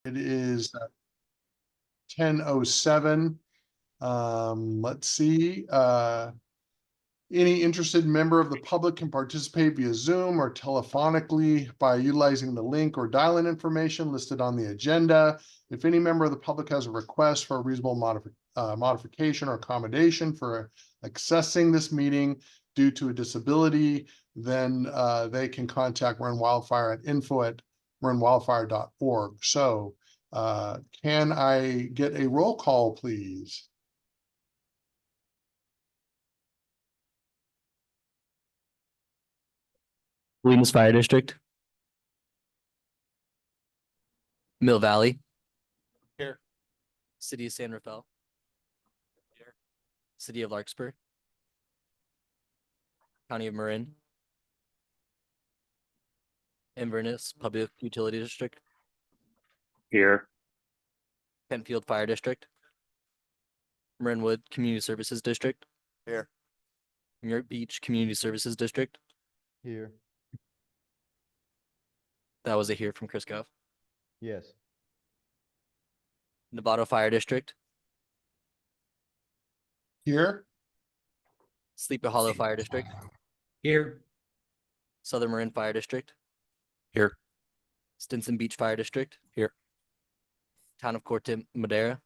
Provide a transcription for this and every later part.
It is 10:07. Let's see. Any interested member of the public can participate via Zoom or telephonically by utilizing the link or dial-in information listed on the agenda. If any member of the public has a request for a reasonable modification or accommodation for accessing this meeting due to a disability, then they can contact Marin Wildfire at info@marinwildfire.org. So can I get a roll call, please? Williams Fire District. Mill Valley. Here. City of San Rafael. Here. City of Larkspur. County of Marin. Inverness Public Utility District. Here. Kentfield Fire District. Marinwood Community Services District. Here. Muir Beach Community Services District. Here. That was a here from Chris Gove. Yes. Novato Fire District. Here. Sleepy Hollow Fire District. Here. Southern Marin Fire District. Here. Stinson Beach Fire District. Here. Town of Corte Madera.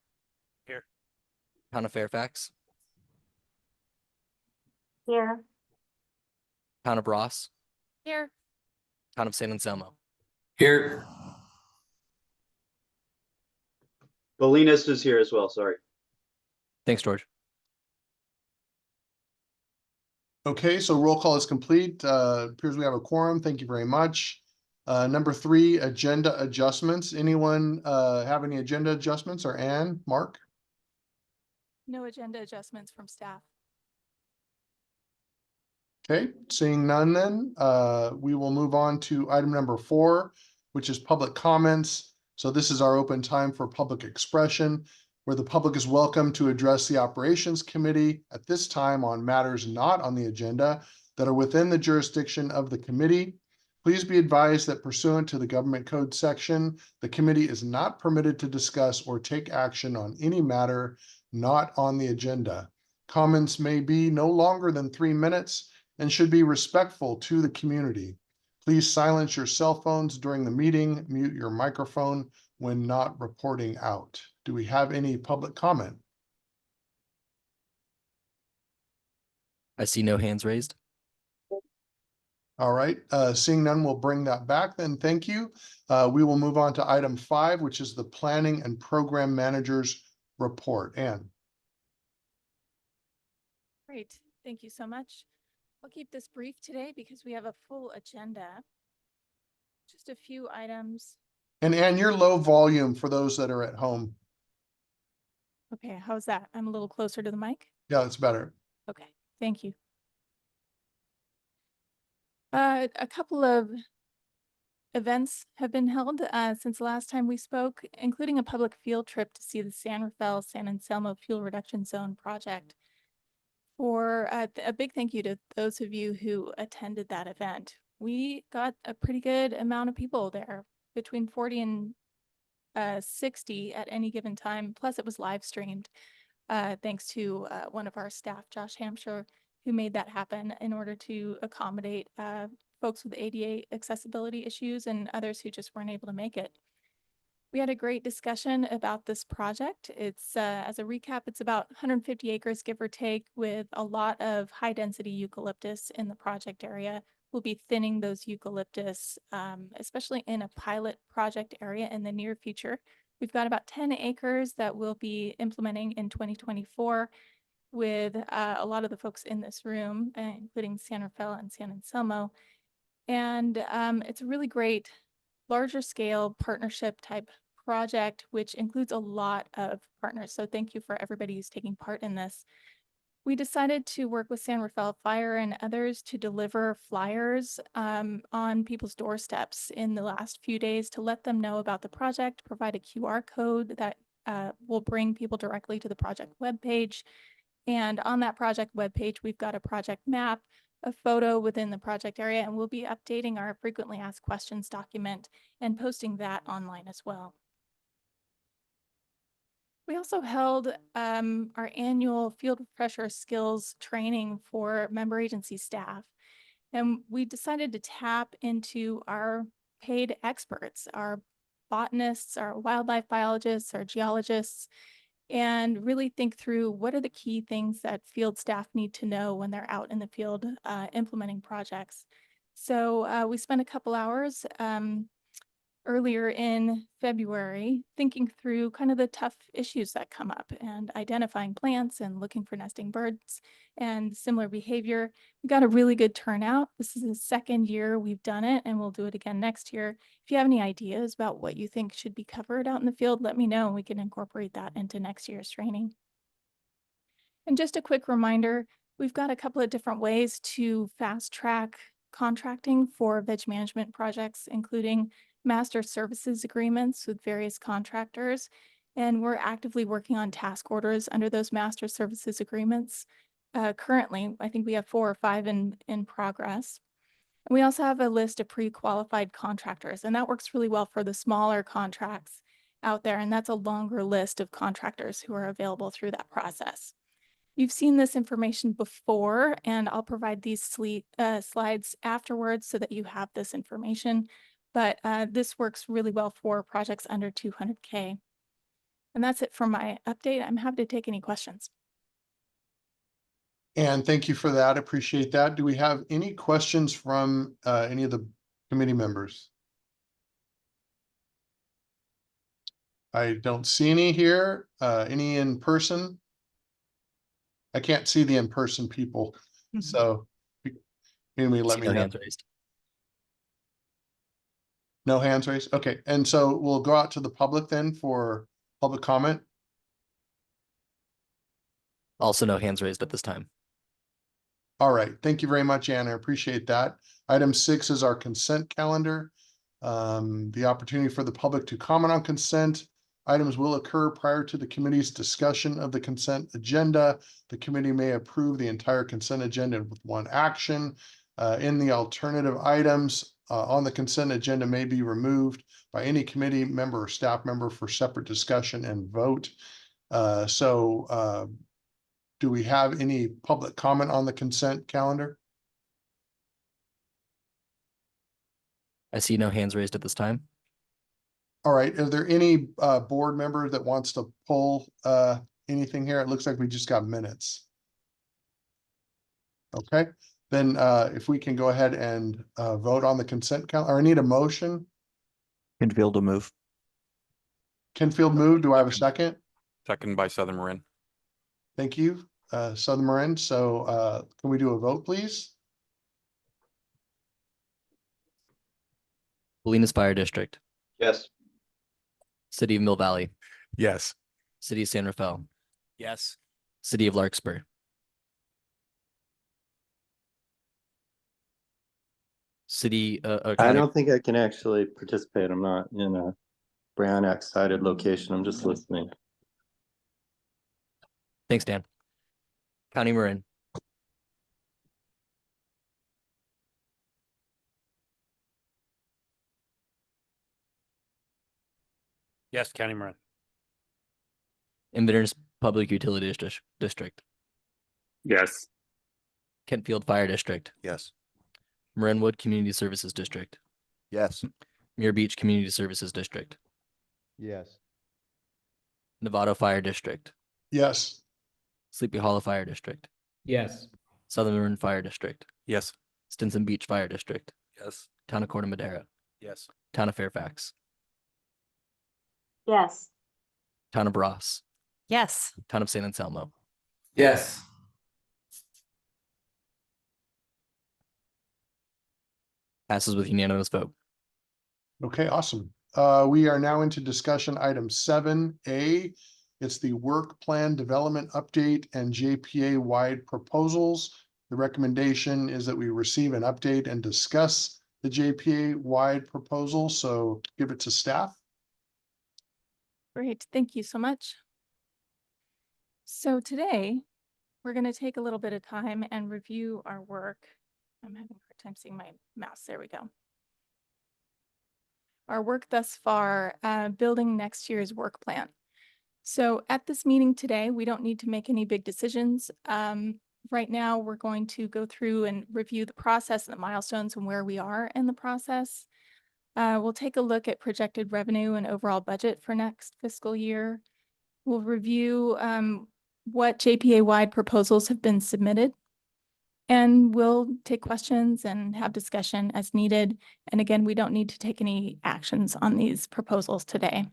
Here. Town of Fairfax. Here. Town of Ross. Here. Town of San Anselmo. Here. Bolinas is here as well, sorry. Thanks, George. Okay, so roll call is complete. Appears we have a quorum. Thank you very much. Number 3, agenda adjustments. Anyone have any agenda adjustments, or Ann, Mark? No agenda adjustments from staff. Okay, seeing none then, we will move on to item number 4, which is public comments. So this is our open time for public expression, where the public is welcome to address the operations committee at this time on matters not on the agenda that are within the jurisdiction of the committee. Please be advised that pursuant to the government code section, the committee is not permitted to discuss or take action on any matter not on the agenda. Comments may be no longer than 3 minutes and should be respectful to the community. Please silence your cell phones during the meeting, mute your microphone when not reporting out. Do we have any public comment? I see no hands raised. All right, seeing none, we'll bring that back then. Thank you. We will move on to item 5, which is the planning and program manager's report. Ann. Great. Thank you so much. I'll keep this brief today because we have a full agenda. Just a few items. And Ann, you're low volume for those that are at home. Okay, how's that? I'm a little closer to the mic. Yeah, that's better. Okay, thank you. A couple of events have been held since the last time we spoke, including a public field trip to see the San Rafael San Anselmo Fuel Reduction Zone project. For a big thank you to those of you who attended that event. We got a pretty good amount of people there, between 40 and 60 at any given time. Plus it was live streamed, thanks to one of our staff, Josh Hampshire, who made that happen in order to accommodate folks with ADA accessibility issues and others who just weren't able to make it. We had a great discussion about this project. It's, as a recap, it's about 150 acres, give or take, with a lot of high density eucalyptus in the project area. We'll be thinning those eucalyptus, especially in a pilot project area in the near future. We've got about 10 acres that we'll be implementing in 2024 with a lot of the folks in this room, including San Rafael and San Anselmo. And it's a really great larger scale partnership type project, which includes a lot of partners. So thank you for everybody who's taking part in this. We decided to work with San Rafael Fire and others to deliver flyers on people's doorsteps in the last few days to let them know about the project, provide a QR code that will bring people directly to the project webpage. And on that project webpage, we've got a project map, a photo within the project area, and we'll be updating our frequently asked questions document and posting that online as well. We also held our annual field refresher skills training for member agency staff. And we decided to tap into our paid experts, our botanists, our wildlife biologists, our geologists, and really think through what are the key things that field staff need to know when they're out in the field implementing projects. So we spent a couple hours earlier in February thinking through kind of the tough issues that come up and identifying plants and looking for nesting birds and similar behavior. We got a really good turnout. This is the second year we've done it, and we'll do it again next year. If you have any ideas about what you think should be covered out in the field, let me know and we can incorporate that into next year's training. And just a quick reminder, we've got a couple of different ways to fast track contracting for veg management projects, including master services agreements with various contractors. And we're actively working on task orders under those master services agreements. Currently, I think we have 4 or 5 in progress. We also have a list of pre-qualified contractors, and that works really well for the smaller contracts out there. And that's a longer list of contractors who are available through that process. You've seen this information before, and I'll provide these slides afterwards so that you have this information. But this works really well for projects under 200K. And that's it for my update. I'm happy to take any questions. And thank you for that. Appreciate that. Do we have any questions from any of the committee members? I don't see any here. Any in person? I can't see the in-person people, so maybe let See me no know. hands raised. No hands raised? Okay, and so we'll go out to the public then for public comment. Also no hands raised at this time. All right, thank you very much, Anna. I appreciate that. Item 6 is our consent calendar. The opportunity for the public to comment on consent. Items will occur prior to the committee's discussion of the consent agenda. The committee may approve the entire consent agenda with one action. In the alternative items on the consent agenda may be removed by any committee member or staff member for separate discussion and vote. Do we have any public comment on the consent calendar? I see no hands raised at this time. All right, are there any board member that wants to pull anything here? It looks like we just got minutes. Okay, then if we can go ahead and vote on the consent calendar, or I need a motion. Canfield to move. Kenfield moved. Do I have a second? Second by Southern Marin. Thank you, Southern Marin. So can we do a vote, please? Bolinas Fire District, Yes. City of Mill Valley, Yes. City of San Rafael, Yes. City of Larkspur, City I County. don't think I can actually participate. I'm not in a Brown Act-sided location. I'm just listening. Thanks, Dan. County Marin, Yes, County Marin. Inverness Public Utility District, Yes. Kentfield Fire District, Yes. Marinwood Community Services District, Yes. Muir Beach Community Services District, Yes. Novato Fire District, Yes. Sleepy Hollow Fire District, Yes. Southern Marin Fire District, Yes. Stinson Beach Fire District, Yes. Town of Corte Madera, Yes. Town of Fairfax, Yes. Town of Ross, Yes. Town of San Anselmo. Yes. Passes with unanimous vote. Okay, awesome. We are now into discussion item 7A. It's the work plan development update and JPA wide proposals. The recommendation is that we receive an update and discuss the JPA wide proposal. So give it to staff. Great, thank you so much. So today, we're going to take a little bit of time and review our work. I'm having a hard time seeing my mouse. There we go. Our work thus far, building next year's work plan. So at this meeting today, we don't need to make any big decisions. Right now, we're going to go through and review the process and the milestones and where we are in the process. We'll take a look at projected revenue and overall budget for next fiscal year. We'll review what JPA-wide proposals have been submitted. And we'll take questions and have discussion as needed. And again, we don't need to take any actions on these proposals today.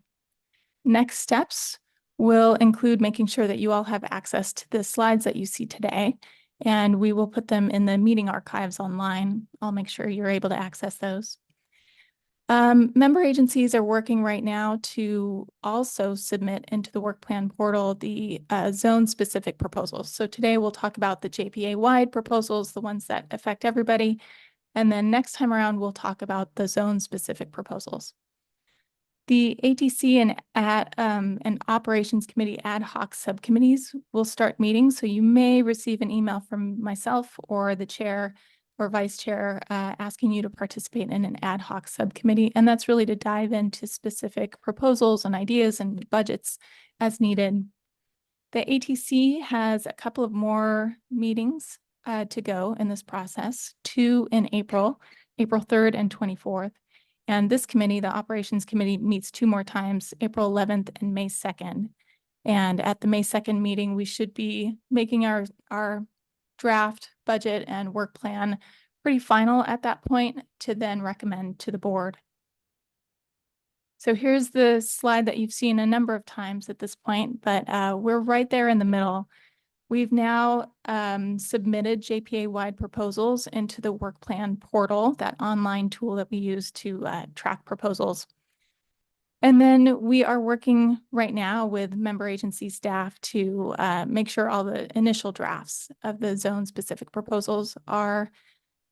Next steps will include making sure that you all have access to the slides that you see today, and we will put them in the meeting archives online. I'll make sure you're able to access those. Member agencies are working right now to also submit into the work plan portal the zone-specific proposals. So today we'll talk about the JPA-wide proposals, the ones that affect everybody. And then next time around, we'll talk about the zone-specific proposals. The ATC and Operations Committee ad hoc subcommittees will start meeting. So you may receive an email from myself or the chair or vice chair asking you to participate in an ad hoc subcommittee. And that's really to dive into specific proposals and ideas and budgets as needed. The ATC has a couple of more meetings to go in this process, 2 in April 3rd and 24th. And this committee, the Operations Committee, meets 2 more times, April 11th and May 2nd. And at the May 2nd meeting, we should be making our draft budget and work plan pretty final at that point to then recommend to the board. So here's the slide that you've seen a number of times at this point, but we're right there in the middle. We've now submitted JPA-wide proposals into the work plan portal, that online tool that we use to track proposals. And then we are working right now with member agency staff to make sure all the initial drafts of the zone-specific proposals are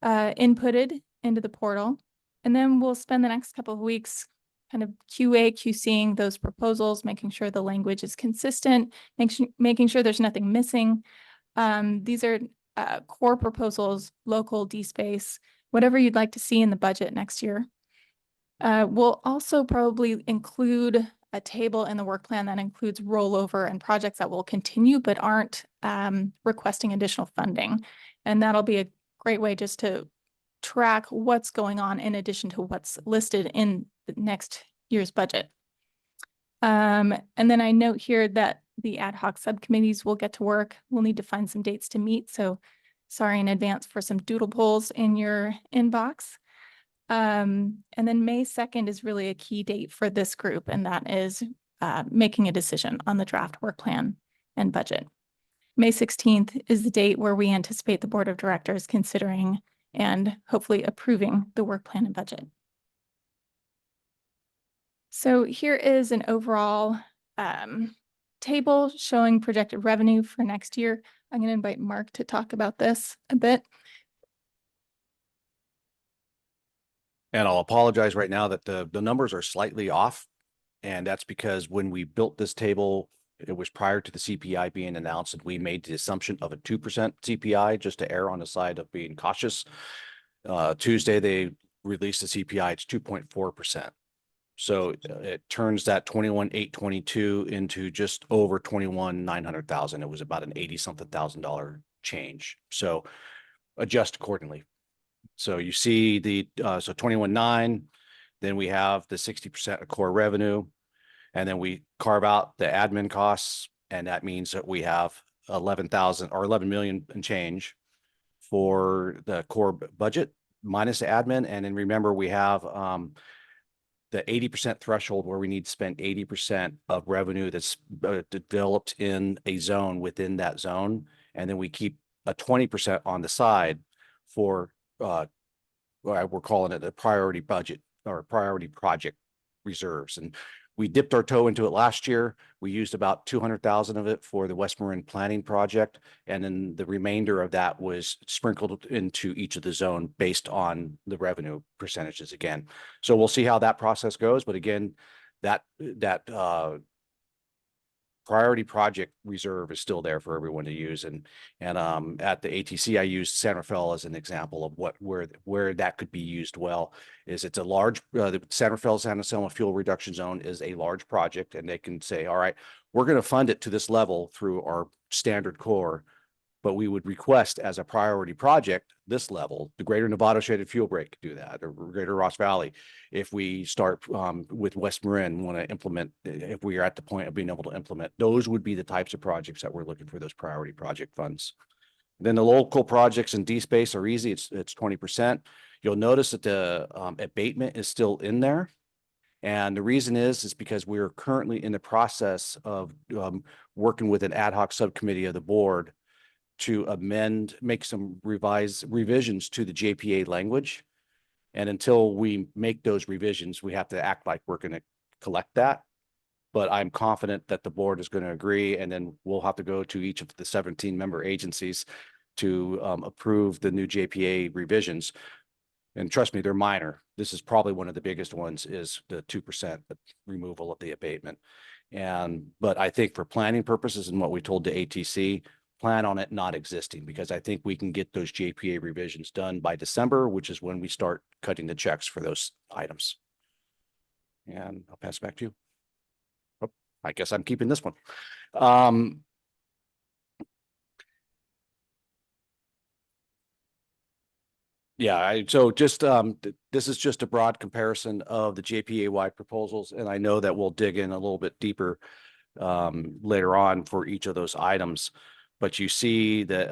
inputted into the portal. And then we'll spend the next couple of weeks kind of QA/QCing those proposals, making sure the language is consistent, making sure there's nothing missing. These are core proposals, local, DSpace, whatever you'd like to see in the budget next year. We'll also probably include a table in the work plan that includes rollover and projects that will continue but aren't requesting additional funding. And that'll be a great way just to track what's going on in addition to what's listed in the next year's budget. And then I note here that the ad hoc subcommittees will get to work. We'll need to find some dates to meet. So sorry in advance for some doodle polls in your inbox. And then May 2nd is really a key date for this group, and that is making a decision on the draft work plan and budget. May 16th is the date where we anticipate the board of directors considering and hopefully approving the work plan and budget. So here is an overall table showing projected revenue for next year. I'm going to invite Mark to talk about this a bit. And I'll apologize right now that the numbers are slightly off. And that's because when we built this table, it was prior to the CPI being announced, and we made the assumption of a 2% CPI just to err on the side of being cautious. Tuesday, they released the CPI, it's 2.4%. So it turns that 21,822 into just over 21,900,000. It was about an 80-something thousand change. So adjust accordingly. So you see the so 21.9, then we have the 60% of core revenue, and then we carve out the admin costs, and that means that we have 11,000 or 11 million and change for the core budget minus the admin. And then remember, we have the 80% threshold where we need to spend 80% of revenue that's developed in a zone within that zone. And then we keep a 20% on the side for we're calling it a priority budget or priority project reserves. And we dipped our toe into it last year. We used about 200,000 of it for the West Marin planning project. And then the remainder of that was sprinkled into each of the zone based on the revenue percentages again. So we'll see how that process goes. But again, that priority project reserve is still there for everyone to use. And at the ATC, I used San Rafael as an example of where that could be used well. Is it's a large, the San Rafael San Anselmo Fuel Reduction Zone is a large project, and they can say, all right, we're going to fund it to this level through our standard core, but we would request as a priority project this level. The Greater Nevada Shaded Fuel Break could do that, or Greater Ross Valley. If we start with West Marin, want to implement, if we are at the point of being able to implement, those would be the types of projects that we're looking for those priority project funds. Then the local projects in D-Space are easy. It's 20%. You'll notice that the abatement is still in there. And the reason is because we're currently in the process of working with an ad hoc subcommittee of the board to make some revisions to the JPA language. And until we make those revisions, we have to act like we're going to collect that. But I'm confident that the board is going to agree, and then we'll have to go to each of the 17 member agencies to approve the new JPA revisions. And trust me, they're minor. This is probably one of the biggest ones, is the 2% removal of the abatement. But I think for planning purposes and what we told the ATC, plan on it not existing, because I think we can get those JPA revisions done by December, which is when we start cutting the checks for those items. And I'll pass it back to you. Oh, I guess I'm keeping this one. Yeah, so just this is just a broad comparison of the JPA-wide proposals, and I know that we'll dig in a little bit deeper later on for each of those items. But you see that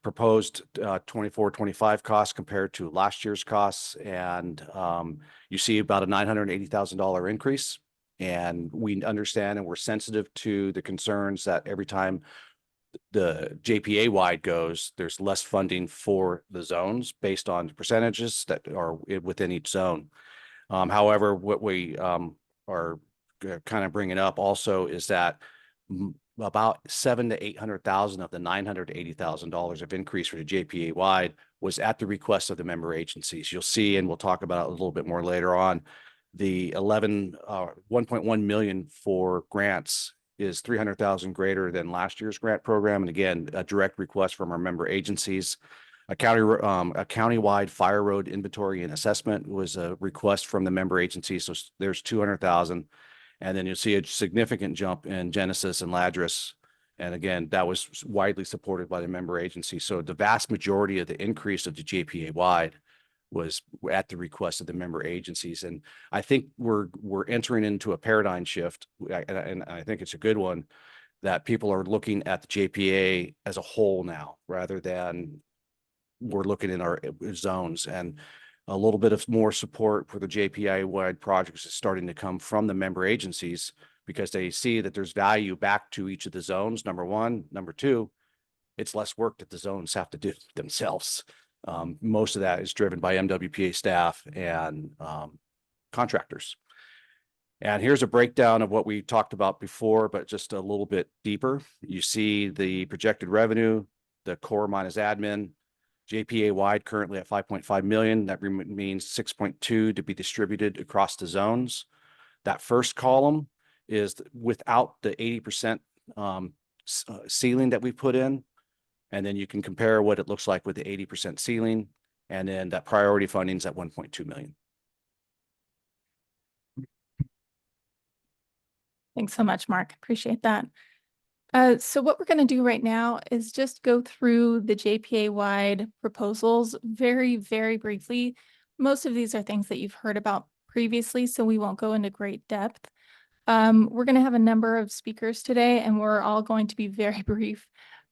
proposed 24-25 costs compared to last year's costs, and you see about a $980,000 increase. And we understand and we're sensitive to the concerns that every time the JPA wide goes, there's less funding for the zones based on percentages that are within each zone. However, what we are kind of bringing up also is that about $700,000 to $800,000 of the $980,000 of increase for the JPA wide was at the request of the member agencies. You'll see, and we'll talk about it a little bit more later on, the 1.1 million for grants is 300,000 greater than last year's grant program. And again, a direct request from our member agencies. A countywide fire road inventory and assessment was a request from the member agencies. So there's 200,000. And then you'll see a significant jump in Genesis and Ladris. And again, that was widely supported by the member agency. So the vast majority of the increase of the JPA wide was at the request of the member agencies. And I think we're entering into a paradigm shift, and I think it's a good one, that people are looking at the JPA as a whole now, rather than we're looking in our zones. And a little bit of more support for the JPI wide projects is starting to come from the member agencies, because they see that there's value back to each of the zones, number one. Number two, it's less work that the zones have to do themselves. Most of that is driven by MWPA staff and contractors. And here's a breakdown of what we talked about before, but just a little bit deeper. You see the projected revenue, the core minus admin, JPA wide currently at 5.5 million. That means 6.2 to be distributed across the zones. That first column is without the 80% ceiling that we put in. And then you can compare what it looks like with the 80% ceiling. And then that priority funding is at 1.2 million. Thanks so much, Mark. Appreciate that. So what we're going to do right now is just go through the JPA-wide proposals very, very briefly. Most of these are things that you've heard about previously, so we won't go into great depth. We're going to have a number of speakers today, and we're all going to be very brief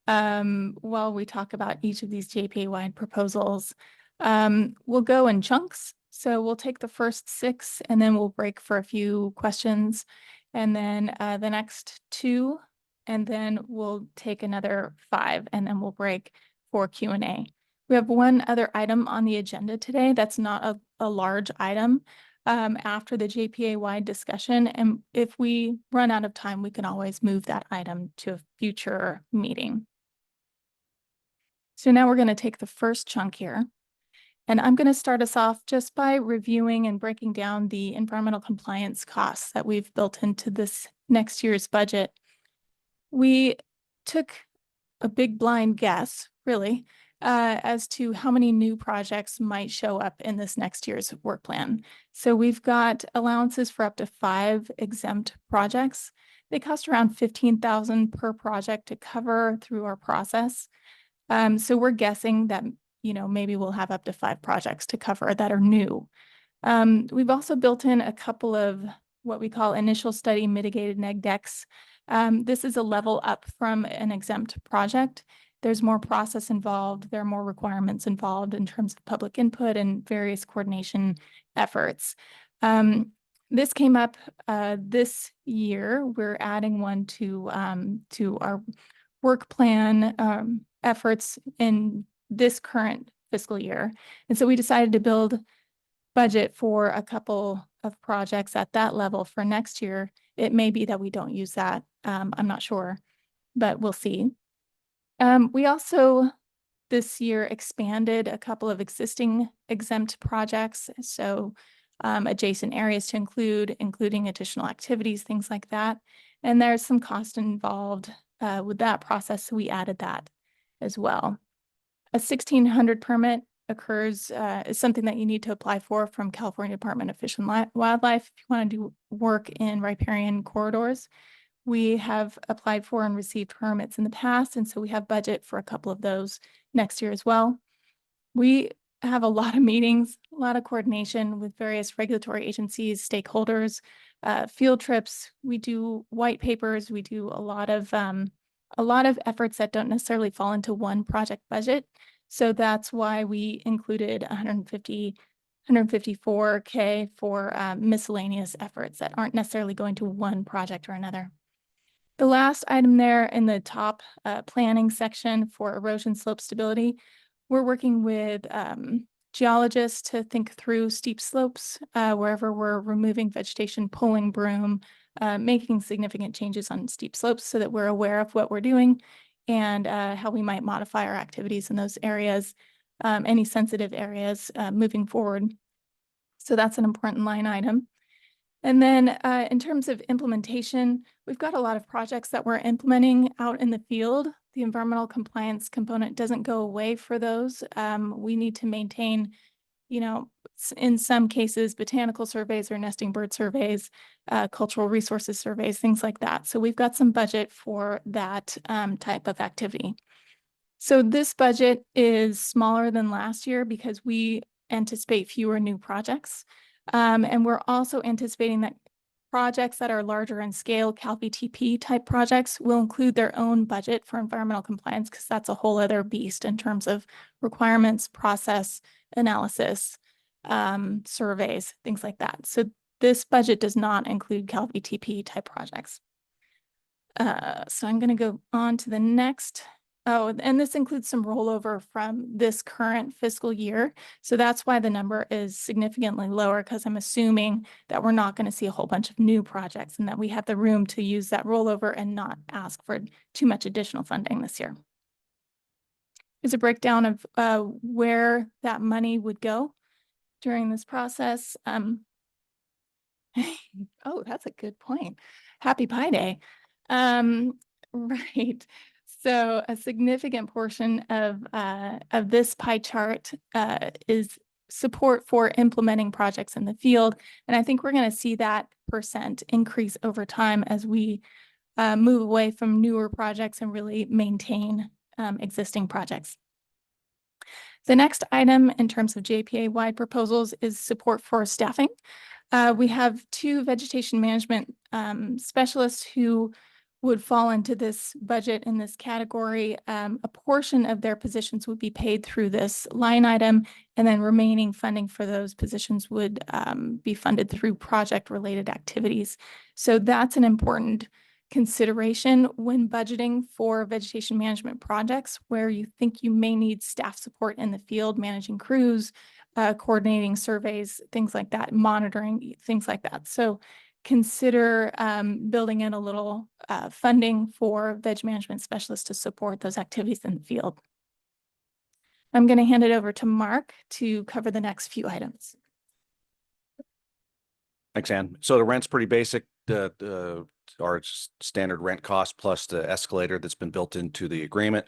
while we talk about each of these JPA-wide proposals. We'll go in chunks. So we'll take the first 6, and then we'll break for a few questions, and then the next 2, and then we'll take another 5, and then we'll break for Q&A. We have one other item on the agenda today that's not a large item after the JPA-wide discussion. And if we run out of time, we can always move that item to a future meeting. So now we're going to take the first chunk here. And I'm going to start us off just by reviewing and breaking down the environmental compliance costs that we've built into this next year's budget. We took a big blind guess, really, as to how many new projects might show up in this next year's work plan. So we've got allowances for up to 5 exempt projects. They cost around $15,000 per project to cover through our process. So we're guessing that, maybe we'll have up to 5 projects to cover that are new. We've also built in a couple of what we call initial study mitigated neg decks. This is a level up from an exempt project. There's more process involved. There are more requirements involved in terms of public input and various coordination efforts. This came up this year. We're adding one to our work plan efforts in this current fiscal year. And so we decided to build budget for a couple of projects at that level for next year. It may be that we don't use that. I'm not sure, but we'll see. We also this year expanded a couple of existing exempt projects. So adjacent areas to including additional activities, things like that. And there's some cost involved with that process. So we added that as well. A 1600 permit occurs is something that you need to apply for from California Department of Fish and Wildlife if you want to do work in riparian corridors. We have applied for and received permits in the past, and so we have budget for a couple of those next year as well. We have a lot of meetings, a lot of coordination with various regulatory agencies, stakeholders, field trips. We do white papers. We do a lot of efforts that don't necessarily fall into one project budget. So that's why we included 154K for miscellaneous efforts that aren't necessarily going to one project or another. The last item there in the top planning section for erosion slope stability, we're working with geologists to think through steep slopes wherever we're removing vegetation, pulling broom, making significant changes on steep slopes so that we're aware of what we're doing and how we might modify our activities in those areas, any sensitive areas moving forward. So that's an important line item. And then in terms of implementation, we've got a lot of projects that we're implementing out in the field. The environmental compliance component doesn't go away for those. We need to maintain, in some cases, botanical surveys or nesting bird surveys, cultural resources surveys, things like that. So we've got some budget for that type of activity. So this budget is smaller than last year because we anticipate fewer new projects. And we're also anticipating that projects that are larger in scale, CalVTP type projects, will include their own budget for environmental compliance because that's a whole other beast in terms of requirements, process, analysis, surveys, things like that. So this budget does not include CalVTP type projects. So I'm going to go on to the next. Oh, and this includes some rollover from this current fiscal year. So that's why the number is significantly lower, because I'm assuming that we're not going to see a whole bunch of new projects and that we have the room to use that rollover and not ask for too much additional funding this year. Here's a breakdown of where that money would go during this process. Oh, that's a good point. Happy Pi Day. Right. So a significant portion of this pie chart is support for implementing projects in the field. And I think we're going to see that percent increase over time as we move away from newer projects and really maintain existing projects. The next item in terms of JPA-wide proposals is support for staffing. We have 2 vegetation management specialists who would fall into this budget in this category. A portion of their positions would be paid through this line item, and then remaining funding for those positions would be funded through project-related activities. So that's an important consideration when budgeting for vegetation management projects where you think you may need staff support in the field, managing crews, coordinating surveys, things like that, monitoring, things like that. So consider building in a little funding for veg management specialists to support those activities in the field. I'm going to hand it over to Mark to cover the next few items. Thanks, Ann. So the rent's pretty basic. The our standard rent cost plus the escalator that's been built into the agreement.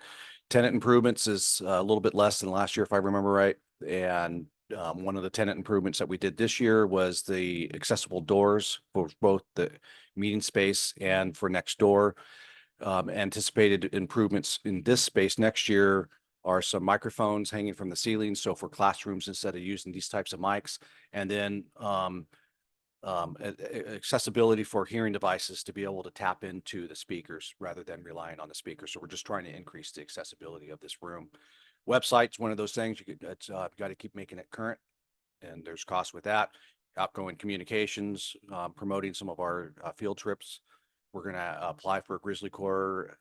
Tenant improvements is a little bit less than last year, if I remember right. And one of the tenant improvements that we did this year was the accessible doors for both the meeting space and for next door. Anticipated improvements in this space next year are some microphones hanging from the ceiling. So for classrooms, instead of using these types of mics, and then accessibility for hearing devices to be able to tap into the speakers rather than relying on the speakers. So we're just trying to increase the accessibility of this room. Website's one of those things you got to keep making it current, and there's costs with that. Outgoing communications, promoting some of our field trips. We're going to apply for a Grizzly Corps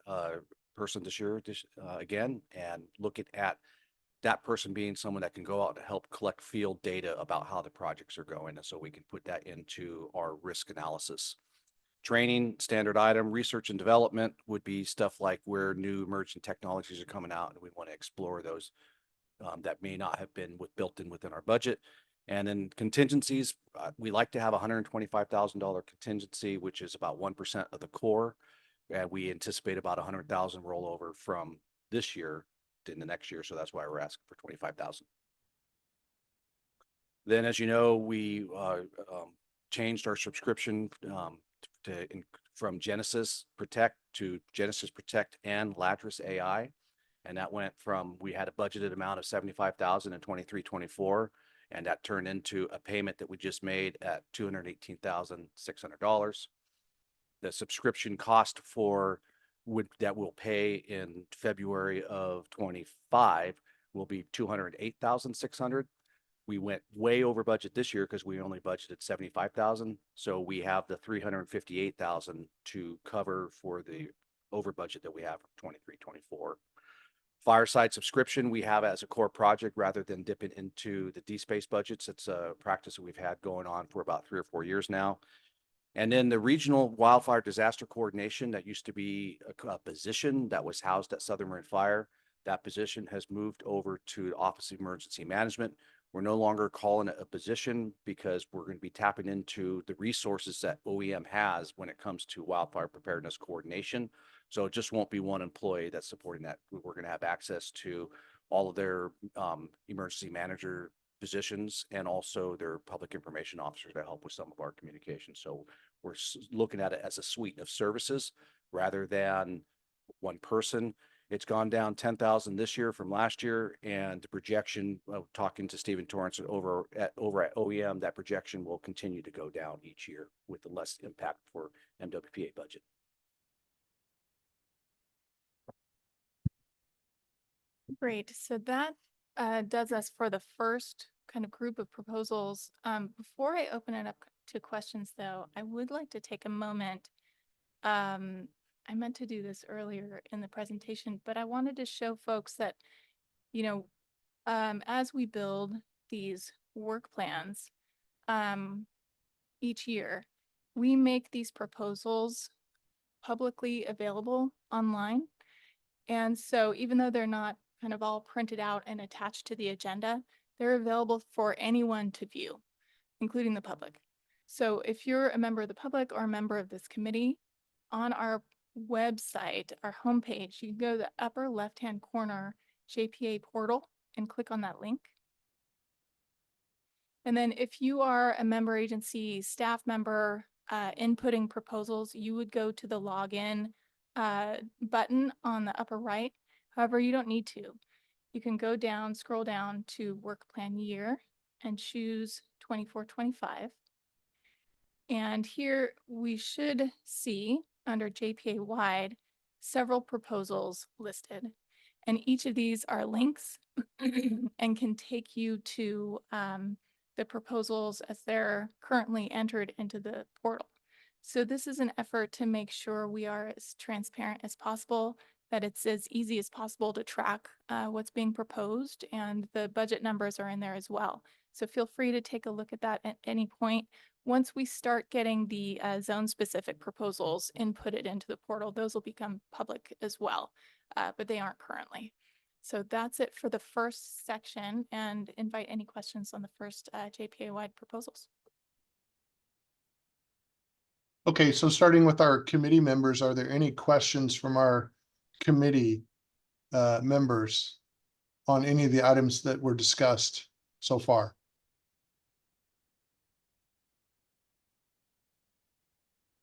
person this year again, and look at that person being someone that can go out to help collect field data about how the projects are going. And so we can put that into our risk analysis. Training, standard item, research and development would be stuff like where new emerging technologies are coming out, and we want to explore those that may not have been built in within our budget. And then contingencies, we like to have $125,000 contingency, which is about 1% of the core. And we anticipate about 100,000 rollover from this year in the next year. So that's why we're asking for 25,000. Then, as you know, we changed our subscription from Genesis Protect to Genesis Protect and Latris AI. And that went from, we had a budgeted amount of 75,000 in 23-24. And that turned into a payment that we just made at $218,600. The subscription cost that we'll pay in February of 25 will be $208,600. We went way over budget this year because we only budgeted 75,000. So we have the 358,000 to cover for the over budget that we have for 23-24. Fireside subscription, we have as a core project rather than dipping into the DSpace budgets. It's a practice that we've had going on for about 3 or 4 years now. And then the regional wildfire disaster coordination, that used to be a position that was housed at Southern Marin Fire. That position has moved over to the Office of Emergency Management. We're no longer calling it a position because we're going to be tapping into the resources that OEM has when it comes to wildfire preparedness coordination. So it just won't be one employee that's supporting that. We're going to have access to all of their emergency manager positions and also their public information officers to help with some of our communication. So we're looking at it as a suite of services rather than one person. It's gone down 10,000 this year from last year, and the projection, talking to Stephen Torrance over at OEM, that projection will continue to go down each year with the less impact for MWPA budget. Great. So that does us for the first kind of group of proposals. Before I open it up to questions, though, I would like to take a moment. I meant to do this earlier in the presentation, but I wanted to show folks that, you know, as we build these work plans each year, we make these proposals publicly available online. And so even though they're not kind of all printed out and attached to the agenda, they're available for anyone to view, including the public. So if you're a member of the public or a member of this committee, on our website, our homepage, you can go to the upper left-hand corner JPA portal and click on that link. And then if you are a member agency staff member inputting proposals, you would go to the login button on the upper right. However, you don't need to. You can go down, scroll down to work plan year and choose 24-25. And here we should see under JPA wide several proposals listed. And each of these are links and can take you to the proposals as they're currently entered into the portal. So this is an effort to make sure we are as transparent as possible, that it's as easy as possible to track what's being proposed, and the budget numbers are in there as well. So feel free to take a look at that at any point. Once we start getting the zone-specific proposals inputted into the portal, those will become public as well, but they aren't currently. So that's it for the first section, and invite any questions on the first JPA-wide proposals. Okay, so starting with our committee members, are there any questions from our committee members on any of the items that were discussed so far?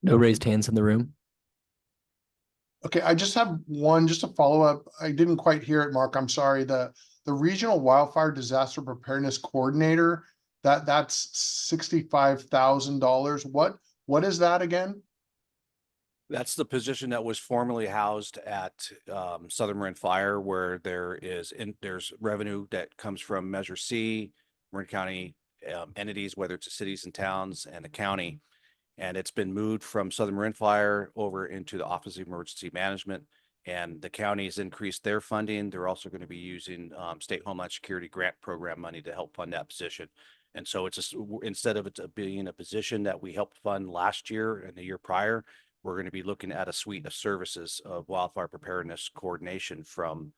No raised hands in the room. Okay, I just have one, just a follow-up. I didn't quite hear it, Mark. I'm sorry. The Regional Wildfire Disaster Preparedness Coordinator, that's $65,000. What is that again? That's the position that was formerly housed at Southern Marin Fire, where there's revenue that comes from Measure C, Marin County entities, whether it's the cities and towns and the county. And it's been moved from Southern Marin Fire over into the Office of Emergency Management. And the county has increased their funding. They're also going to be using state Homeland Security grant program money to help fund that position. And so it's just, instead of it being a position that we helped fund last year and the year prior, we're going to be looking at a suite of services of wildfire preparedness coordination from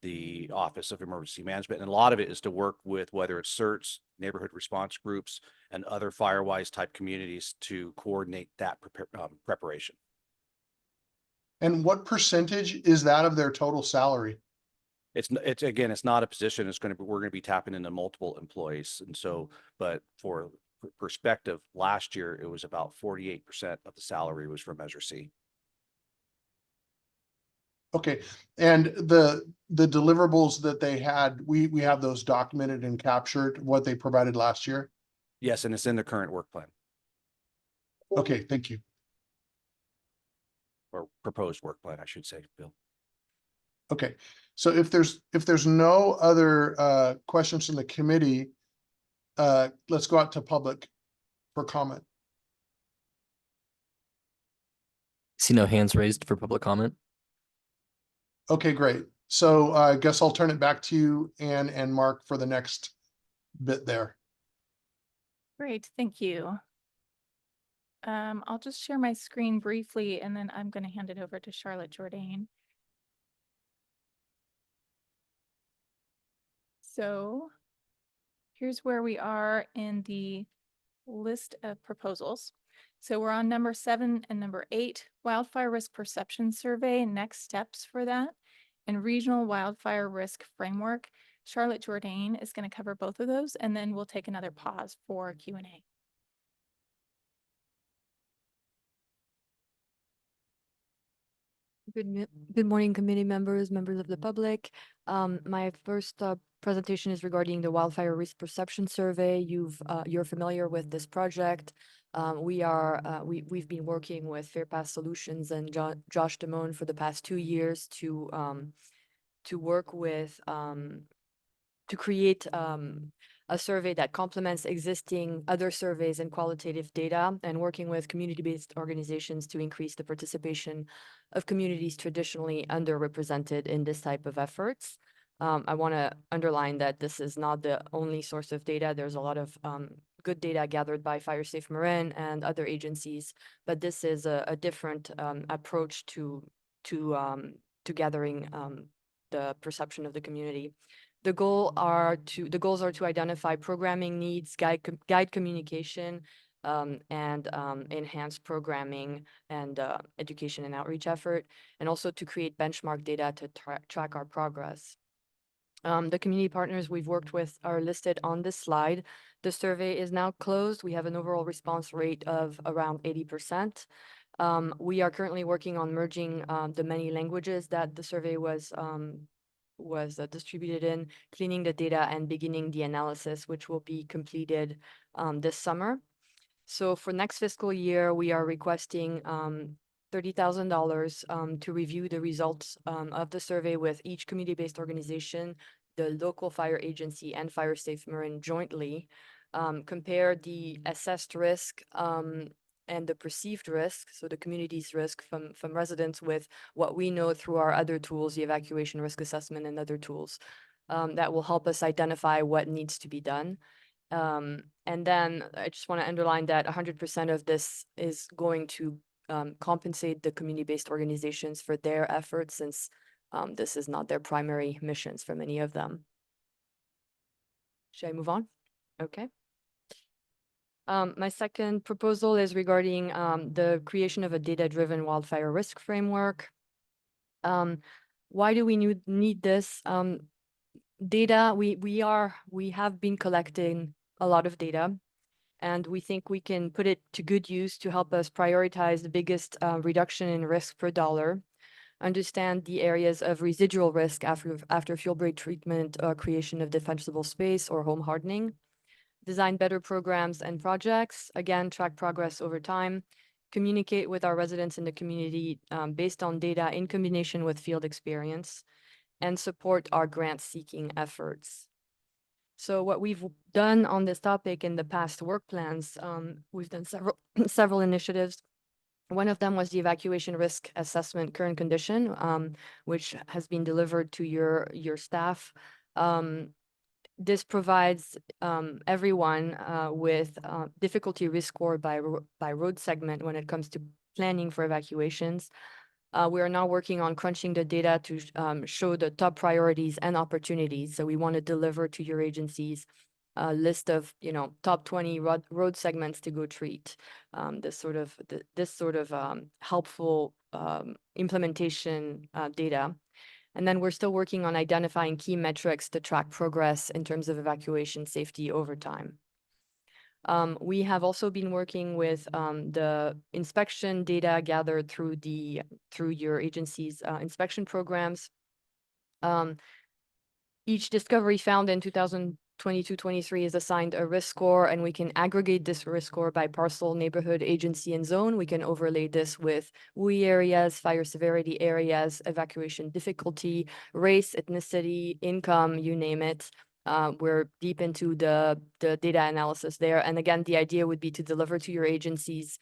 the Office of Emergency Management. And a lot of it is to work with whether it's CERTs, neighborhood response groups, and other Firewise type communities to coordinate that preparation. And what percentage is that of their total salary? Again, it's not a position. We're going to be tapping into multiple employees. And so, but for perspective, last year, it was about 48% of the salary was from Measure C. Okay, and the deliverables that they had, we have those documented and captured, what they provided last year? Yes, and it's in the current work plan Okay, thank you. or proposed work plan, I should say, Bill. Okay, so if there's no other questions from the committee, let's go out to public for comment. See no hands raised for public comment. Okay, great. So I guess I'll turn it back to you, Anne and Mark, for the next bit there. Great, thank you. I'll just share my screen briefly and then I'm going to hand it over to Charlotte Jourdain. So here's where we are in the list of proposals. So we're on number 7 and number 8, Wildfire Risk Perception Survey, next steps for that, and Regional Wildfire Risk Framework. Charlotte Jourdain is going to cover both of those, and then we'll take another pause for Q&A. Good morning, committee members, members of the public. My first presentation is regarding the Wildfire Risk Perception Survey. You're familiar with this project. We've been working with FairPath Solutions and Josh Damone for the past 2 years to work with to create a survey that complements existing other surveys and qualitative data, and working with community-based organizations to increase the participation of communities traditionally underrepresented in this type of efforts. I want to underline that this is not the only source of data. There's a lot of good data gathered by Fire Safe Marin and other agencies, but this is a different approach to gathering the perception of the community. The goals are to identify programming needs, guide communication, and enhance programming and education and outreach effort, and also to create benchmark data to track our progress. The community partners we've worked with are listed on this slide. The survey is now closed. We have an overall response rate of around 80%. We are currently working on merging the many languages that the survey was distributed in, cleaning the data, and beginning the analysis, which will be completed this summer. So for next fiscal year, we are requesting $30,000 to review the results of the survey with each community-based organization, the local fire agency, and Fire Safe Marin jointly, compare the assessed risk and the perceived risk, so the community's risk from residents, with what we know through our other tools, the evacuation risk assessment and other tools that will help us identify what needs to be done. And then I just want to underline that 100% of this is going to compensate the community-based organizations for their efforts, since this is not their primary missions for many of them. Should I move on? Okay. My second proposal is regarding the creation of a data-driven wildfire risk framework. Why do we need this? Data, we have been collecting a lot of data, and we think we can put it to good use to help us prioritize the biggest reduction in risk per dollar, understand the areas of residual risk after fuel break treatment, creation of defensible space or home hardening, design better programs and projects, again, track progress over time, communicate with our residents in the community based on data in combination with field experience, and support our grant-seeking efforts. So what we've done on this topic in the past work plans, we've done several initiatives. One of them was the evacuation risk assessment current condition, which has been delivered to your staff. This provides everyone with difficulty risk score by road segment when it comes to planning for evacuations. We are now working on crunching the data to show the top priorities and opportunities. So we want to deliver to your agencies a list of, top 20 road segments to go treat. This sort of helpful implementation data. And then we're still working on identifying key metrics to track progress in terms of evacuation safety over time. We have also been working with the inspection data gathered through your agency's inspection programs. Each discovery found in 2022-23 is assigned a risk score, and we can aggregate this risk score by parcel, neighborhood, agency, and zone. We can overlay this with WUI areas, fire severity areas, evacuation difficulty, race, ethnicity, income, you name it. We're deep into the data analysis there. And again, the idea would be to deliver to your agencies,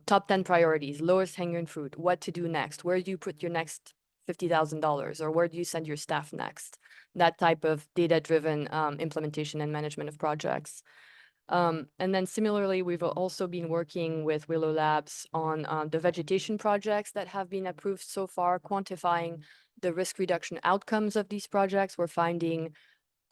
top 10 priorities, lowest hanging fruit, what to do next, where do you put your next $50,000, or where do you send your staff next? That type of data-driven implementation and management of projects. And then similarly, we've also been working with Willow Labs on the vegetation projects that have been approved so far, quantifying the risk reduction outcomes of these projects. We're finding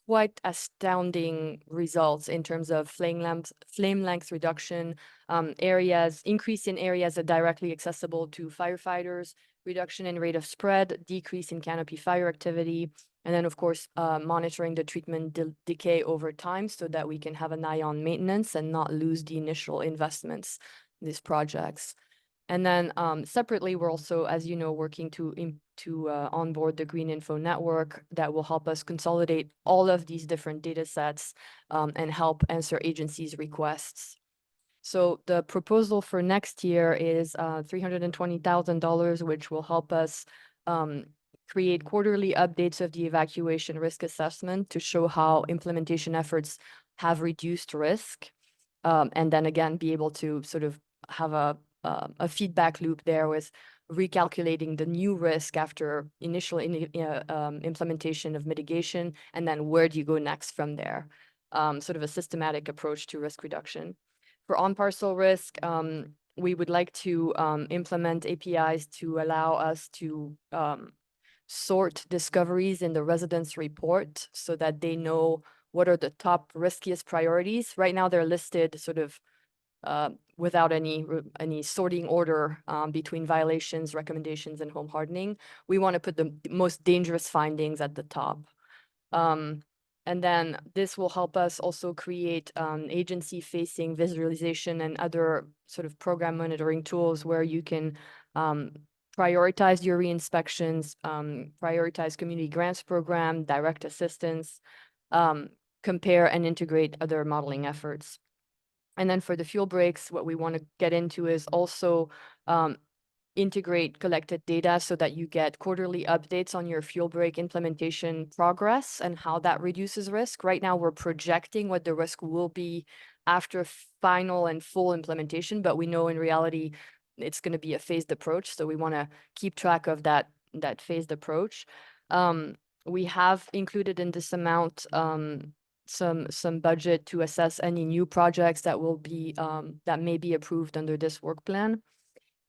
quite astounding results in terms of flame length reduction, increase in areas that are directly accessible to firefighters, reduction in rate of spread, decrease in canopy fire activity, and then of course, monitoring the treatment decay over time so that we can have an eye on maintenance and not lose the initial investments in these projects. And then separately, we're also, as you know, working to onboard the Green Info Network that will help us consolidate all of these different data sets and help answer agencies' requests. So the proposal for next year is $320,000, which will help us create quarterly updates of the evacuation risk assessment to show how implementation efforts have reduced risk. And then again, be able to sort of have a feedback loop there with recalculating the new risk after initial implementation of mitigation, and then where do you go next from there? Sort of a systematic approach to risk reduction. For on-parcel risk, we would like to implement APIs to allow us to sort discoveries in the residents' report so that they know what are the top riskiest priorities. Right now, they're listed sort of without any sorting order between violations, recommendations, and home hardening. We want to put the most dangerous findings at the top. And then this will help us also create agency-facing visualization and other sort of program monitoring tools where you can prioritize your re-inspections, prioritize community grants program, direct assistance, compare and integrate other modeling efforts. And then for the fuel breaks, what we want to get into is also integrate collected data so that you get quarterly updates on your fuel break implementation progress and how that reduces risk. Right now, we're projecting what the risk will be after final and full implementation, but we know in reality, it's going to be a phased approach. So we want to keep track of that phased approach. We have included in this amount some budget to assess any new projects that will be that may be approved under this work plan.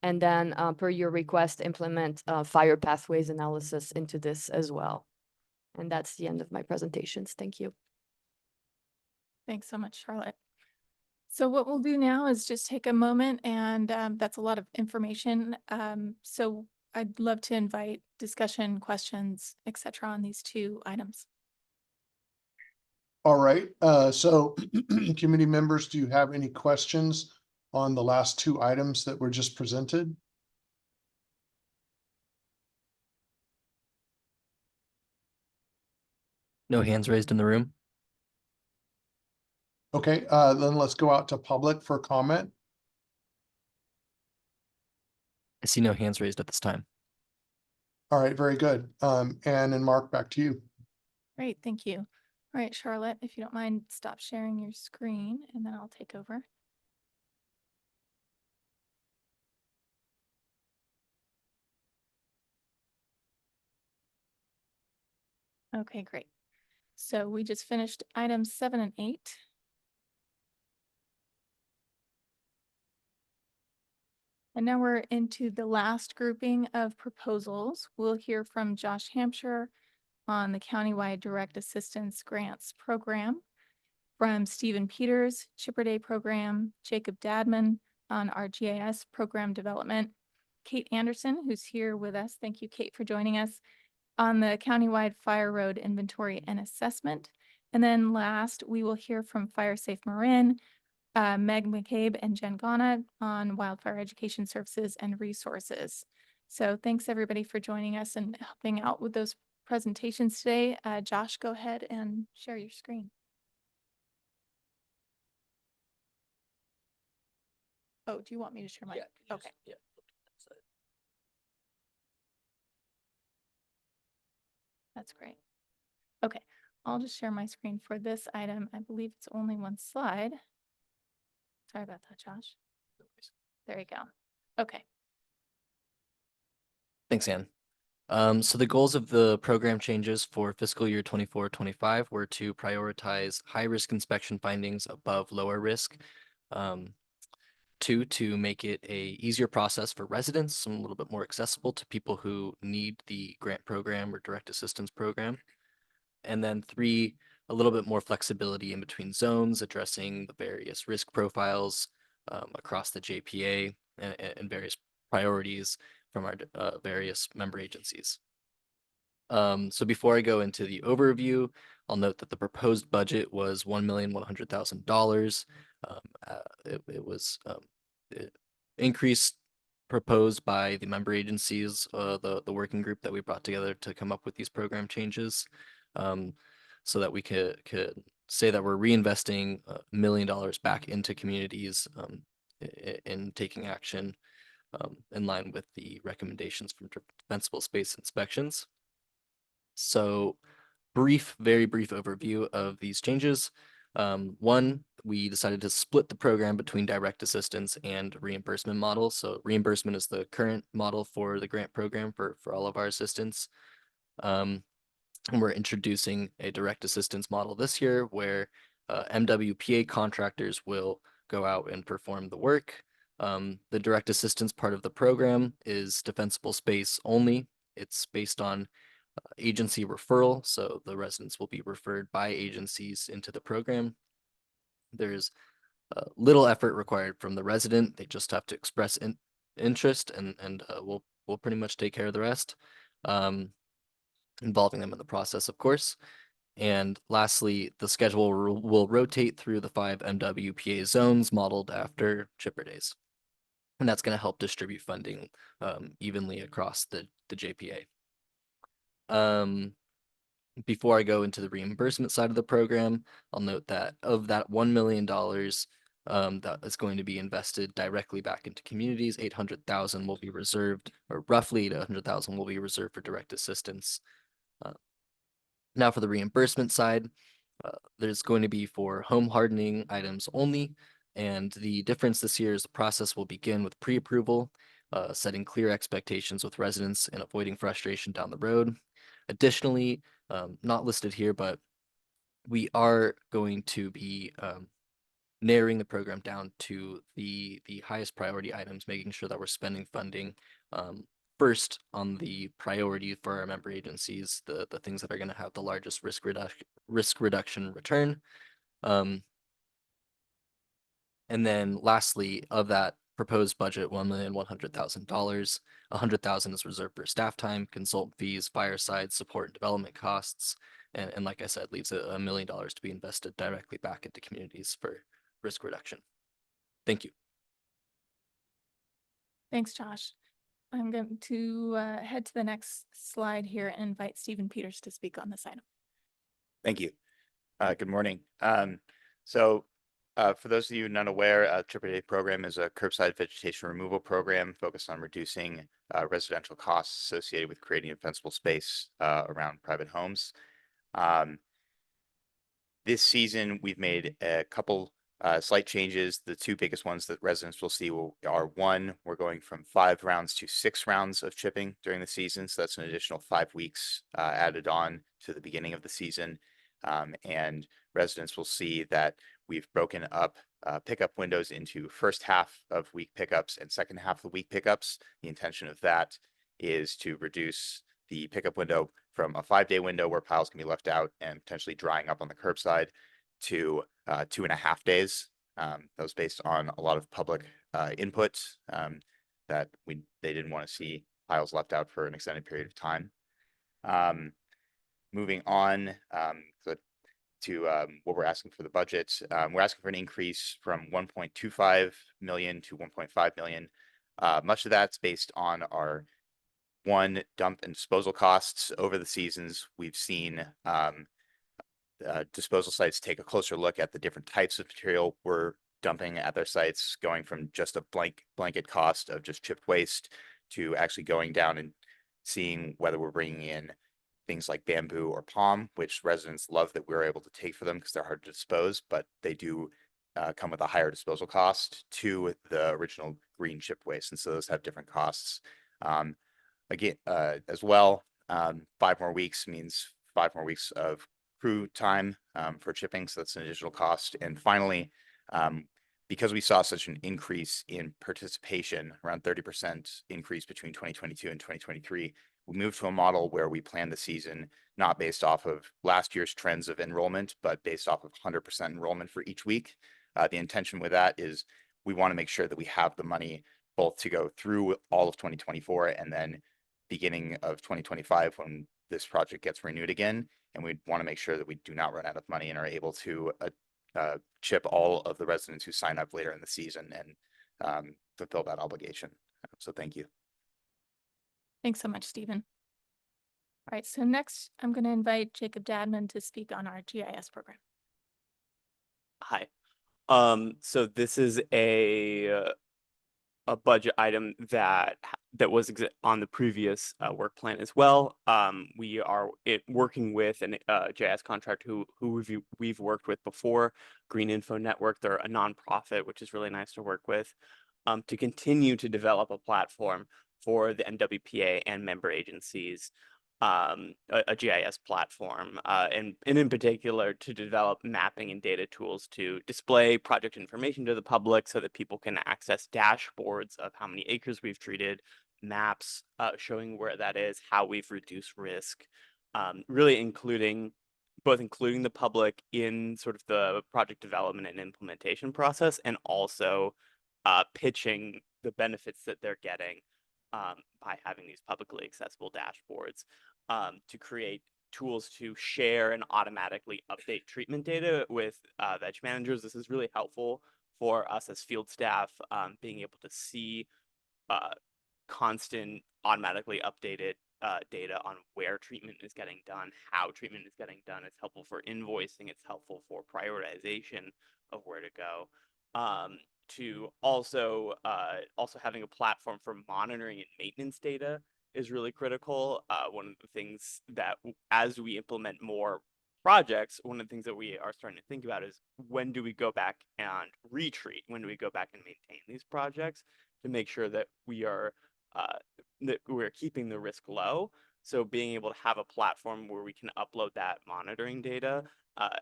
And then per your request, implement fire pathways analysis into this as well. And that's the end of my presentations. Thank you. Thanks so much, Charlotte. So what we'll do now is just take a moment and that's a lot of information. So I'd love to invite discussion, questions, etc. on these two items. All right, so committee members, do you have any questions on the last two items that were just presented? No hands raised in the room. Okay, then let's go out to public for comment. I see no hands raised at this time. All right, very good. Ann and Mark, back to you. Great, thank you. All right, Charlotte, if you don't mind, stop sharing your screen and then I'll take over. Okay, great. So we just finished items 7 and 8. And now we're into the last grouping of proposals. We'll hear from Josh Hampshire on the countywide direct assistance grants program, from Stephen Peters, Chipper Day program, Jacob Dadman on our GIS program development, Kate Anderson, who's here with us. Thank you, Kate, for joining us on the countywide fire road inventory and assessment. And then last, we will hear from Fire Safe Marin, Meg McCabe and Jen Ghana on wildfire education services and resources. So thanks everybody for joining us and helping out with those presentations today. Josh, go ahead and share your screen. Oh, do you want me to share my? Okay. Yeah. That's great. Okay, I'll just share my screen for this item. I believe it's only one slide. Sorry about that, Josh. There you go. Okay. Thanks, Ann. So the goals of the program changes for fiscal year 24-25 were to prioritize high-risk inspection findings above lower risk. Two, to make it a easier process for residents and a little bit more accessible to people who need the grant program or direct assistance program. And then three, a little bit more flexibility in between zones, addressing the various risk profiles across the JPA and various priorities from our various member agencies. So before I go into the overview, I'll note that the proposed budget was $1,100,000. It was increased proposed by the member agencies, the working group that we brought together to come up with these program changes, so that we could say that we're reinvesting $1 million back into communities in taking action in line with the recommendations from defensible space inspections. So very brief overview of these changes. One, we decided to split the program between direct assistance and reimbursement models. So reimbursement is the current model for the grant program for all of our assistance. And we're introducing a direct assistance model this year where MWPA contractors will go out and perform the work. The direct assistance part of the program is defensible space only. It's based on agency referral, so the residents will be referred by agencies into the program. There's little effort required from the resident. They just have to express interest, and we'll pretty much take care of the rest, involving them in the process, of course. And lastly, the schedule will rotate through the 5 MWPA zones modeled after Chipper Days. And that's going to help distribute funding evenly across the JPA. Before I go into the reimbursement side of the program, I'll note that of that $1 million that is going to be invested directly back into communities, 800,000 will be reserved, or roughly 800,000 will be reserved for direct assistance. Now for the reimbursement side, there's going to be for home hardening items only. And the difference this year is the process will begin with pre-approval, setting clear expectations with residents and avoiding frustration down the road. Additionally, not listed here, but we are going to be narrowing the program down to the highest priority items, making sure that we're spending funding first on the priority for our member agencies, the things that are going to have the largest risk reduction return. And then lastly, of that proposed budget, $1,100,000, $100,000 is reserved for staff time, consultant fees, fireside support and development costs. And like I said, leaves $1 million to be invested directly back into communities for risk reduction. Thank you. Thanks, Josh. I'm going to head to the next slide here and invite Stephen Peters to speak on this item. Thank you. Good morning. For those of you not aware, Trip A Day program is a curbside vegetation removal program focused on reducing residential costs associated with creating a defensible space around private homes. This season, we've made a couple slight changes. The two biggest ones that residents will see are one, we're going from 5 rounds to 6 rounds of chipping during the season. So that's an additional 5 weeks added on to the beginning of the season. And residents will see that we've broken up pickup windows into first half of week pickups and second half of the week pickups. The intention of that is to reduce the pickup window from a 5-day window where piles can be left out and potentially drying up on the curbside to 2.5 days. That was based on a lot of public input that they didn't want to see piles left out for an extended period of time. Moving on to what we're asking for the budget, we're asking for an increase from 1.25 million to 1.5 million. Much of that's based on our dump and disposal costs. Over the seasons, we've seen disposal sites take a closer look at the different types of material we're dumping at their sites, going from just a blanket cost of just chipped waste to actually going down and seeing whether we're bringing in things like bamboo or palm, which residents love that we're able to take for them because they're hard to dispose, but they do come with a higher disposal cost to the original green chipped waste. And so those have different costs. Again, as well, 5 more weeks means 5 more weeks of crew time for chipping. So that's an additional cost. And finally, because we saw such an increase in participation, around 30% increase between 2022 and 2023, we moved to a model where we plan the season not based off of last year's trends of enrollment, but based off of 100% enrollment for each week. The intention with that is we want to make sure that we have the money both to go through all of 2024 and then beginning of 2025 when this project gets renewed again. And we want to make sure that we do not run out of money and are able to chip all of the residents who sign up later in the season and fulfill that obligation. So thank you. Thanks so much, Stephen. All right, so next I'm going to invite Jacob Dadman to speak on our GIS program. Hi. So this is a budget item that was on the previous work plan as well. We are working with a GIS contractor who we've worked with before, Green Info Network. They're a nonprofit, which is really nice to work with, to continue to develop a platform for the NWPA and member agencies, a GIS platform, and in particular to develop mapping and data tools to display project information to the public so that people can access dashboards of how many acres we've treated, maps showing where that is, how we've reduced risk, really including the public in sort of the project development and implementation process, and also pitching the benefits that they're getting by having these publicly accessible dashboards, to create tools to share and automatically update treatment data with veg managers. This is really helpful for us as field staff, being able to see constant automatically updated data on where treatment is getting done, how treatment is getting done. It's helpful for invoicing. It's helpful for prioritization of where to go. To also having a platform for monitoring and maintenance data is really critical. One of the things that as we implement more projects, one of the things that we are starting to think about is when do we go back and retreat? When do we go back and maintain these projects to make sure that we're keeping the risk low? So being able to have a platform where we can upload that monitoring data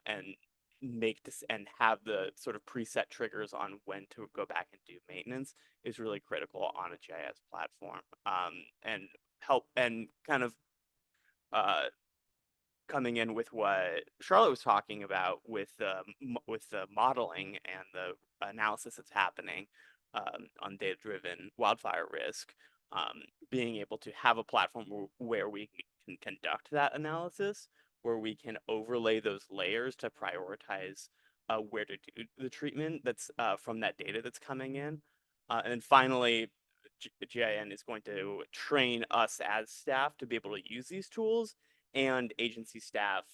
and make this and have the sort of preset triggers on when to go back and do maintenance is really critical on a GIS platform, and help and kind of coming in with what Charlotte was talking about with the modeling and the analysis that's happening on data-driven wildfire risk, being able to have a platform where we can conduct that analysis, where we can overlay those layers to prioritize where to do the treatment that's from that data that's coming in. And then finally, GIN is going to train us as staff to be able to use these tools, and agency staff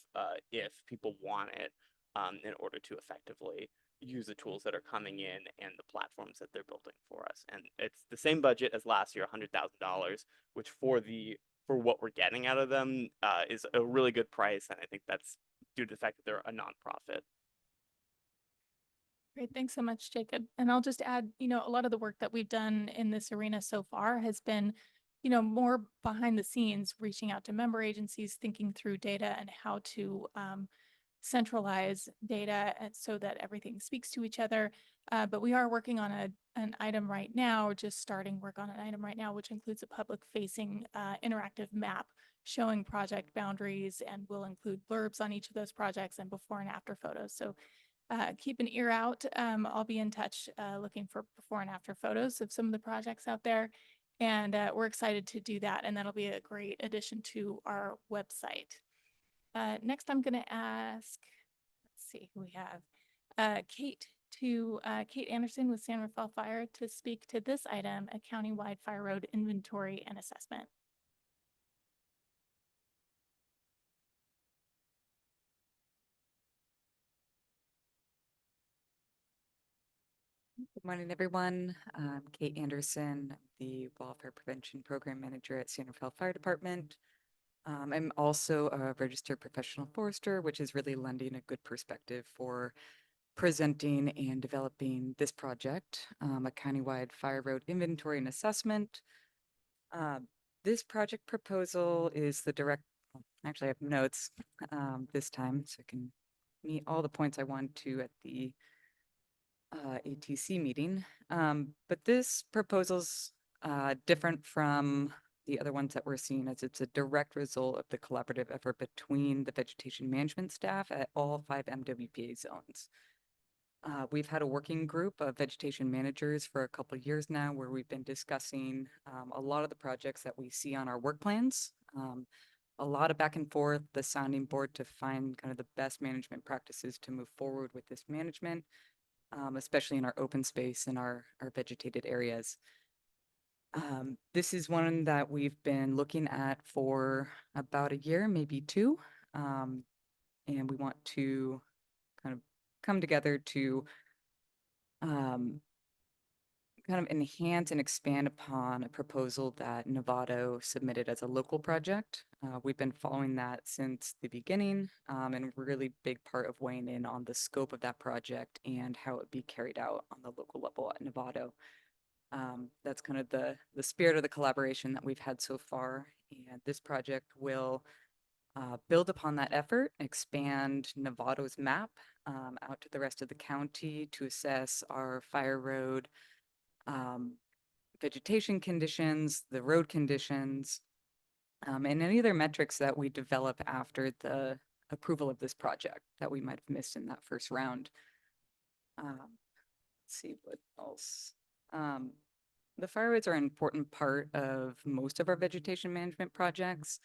if people want it, in order to effectively use the tools that are coming in and the platforms that they're building for us. And it's the same budget as last year, $100,000, which for what we're getting out of them is a really good price. And I think that's due to the fact that they're a nonprofit. Great, thanks so much, Jacob. And I'll just add, a lot of the work that we've done in this arena so far has been, more behind the scenes, reaching out to member agencies, thinking through data and how to centralize data so that everything speaks to each other. But we are working on an item right now, just starting work on an item right now, which includes a public-facing interactive map showing project boundaries, and will include blurbs on each of those projects and before and after photos. So keep an ear out. I'll be in touch looking for before and after photos of some of the projects out there. And we're excited to do that. And that'll be a great addition to our website. Next, I'm going to ask, let's see who we have. Kate Anderson with San Rafael Fire to speak to this item, a countywide fire road inventory and assessment. Good morning, everyone. I'm Kate Anderson, the Wildfire Prevention Program Manager at San Rafael Fire Department. I'm also a registered professional forester, which is really lending a good perspective for presenting and developing this project, a countywide fire road inventory and assessment. This project proposal is the actually I have notes this time, so I can meet all the points I want to at the ATC meeting. But this proposal's different from the other ones that we're seeing, as it's a direct result of the collaborative effort between the vegetation management staff at all 5 MWPA zones. We've had a working group of vegetation managers for a couple of years now, where we've been discussing a lot of the projects that we see on our work plans. A lot of back and forth, the sounding board to find kind of the best management practices to move forward with this management, especially in our open space and our vegetated areas. This is one that we've been looking at for about a year, maybe 2. And we want to kind of come together to kind of enhance and expand upon a proposal that Novato submitted as a local project. We've been following that since the beginning, and a really big part of weighing in on the scope of that project and how it would be carried out on the local level at Novato. That's kind of the spirit of the collaboration that we've had so far. And this project will build upon that effort, expand Novato's map out to the rest of the county to assess our fire road vegetation conditions, the road conditions, and any other metrics that we develop after the approval of this project that we might have missed in that first round. Let's see what else. The fire roads are an important part of most of our vegetation management projects.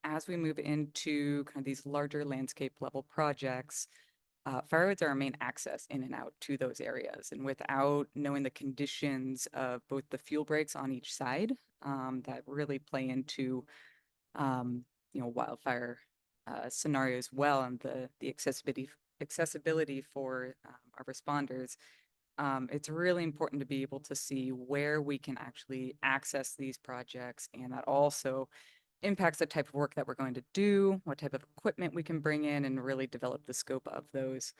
As we move into kind of these larger landscape level projects, fire roads are our main access in and out to those areas. And without knowing the conditions of both the fuel breaks on each side that really play into, wildfire scenarios well, and the accessibility for our responders, it's really important to be able to see where we can actually access these projects, and that also impacts the type of work that we're going to do, what type of equipment we can bring in, and really develop the scope of those.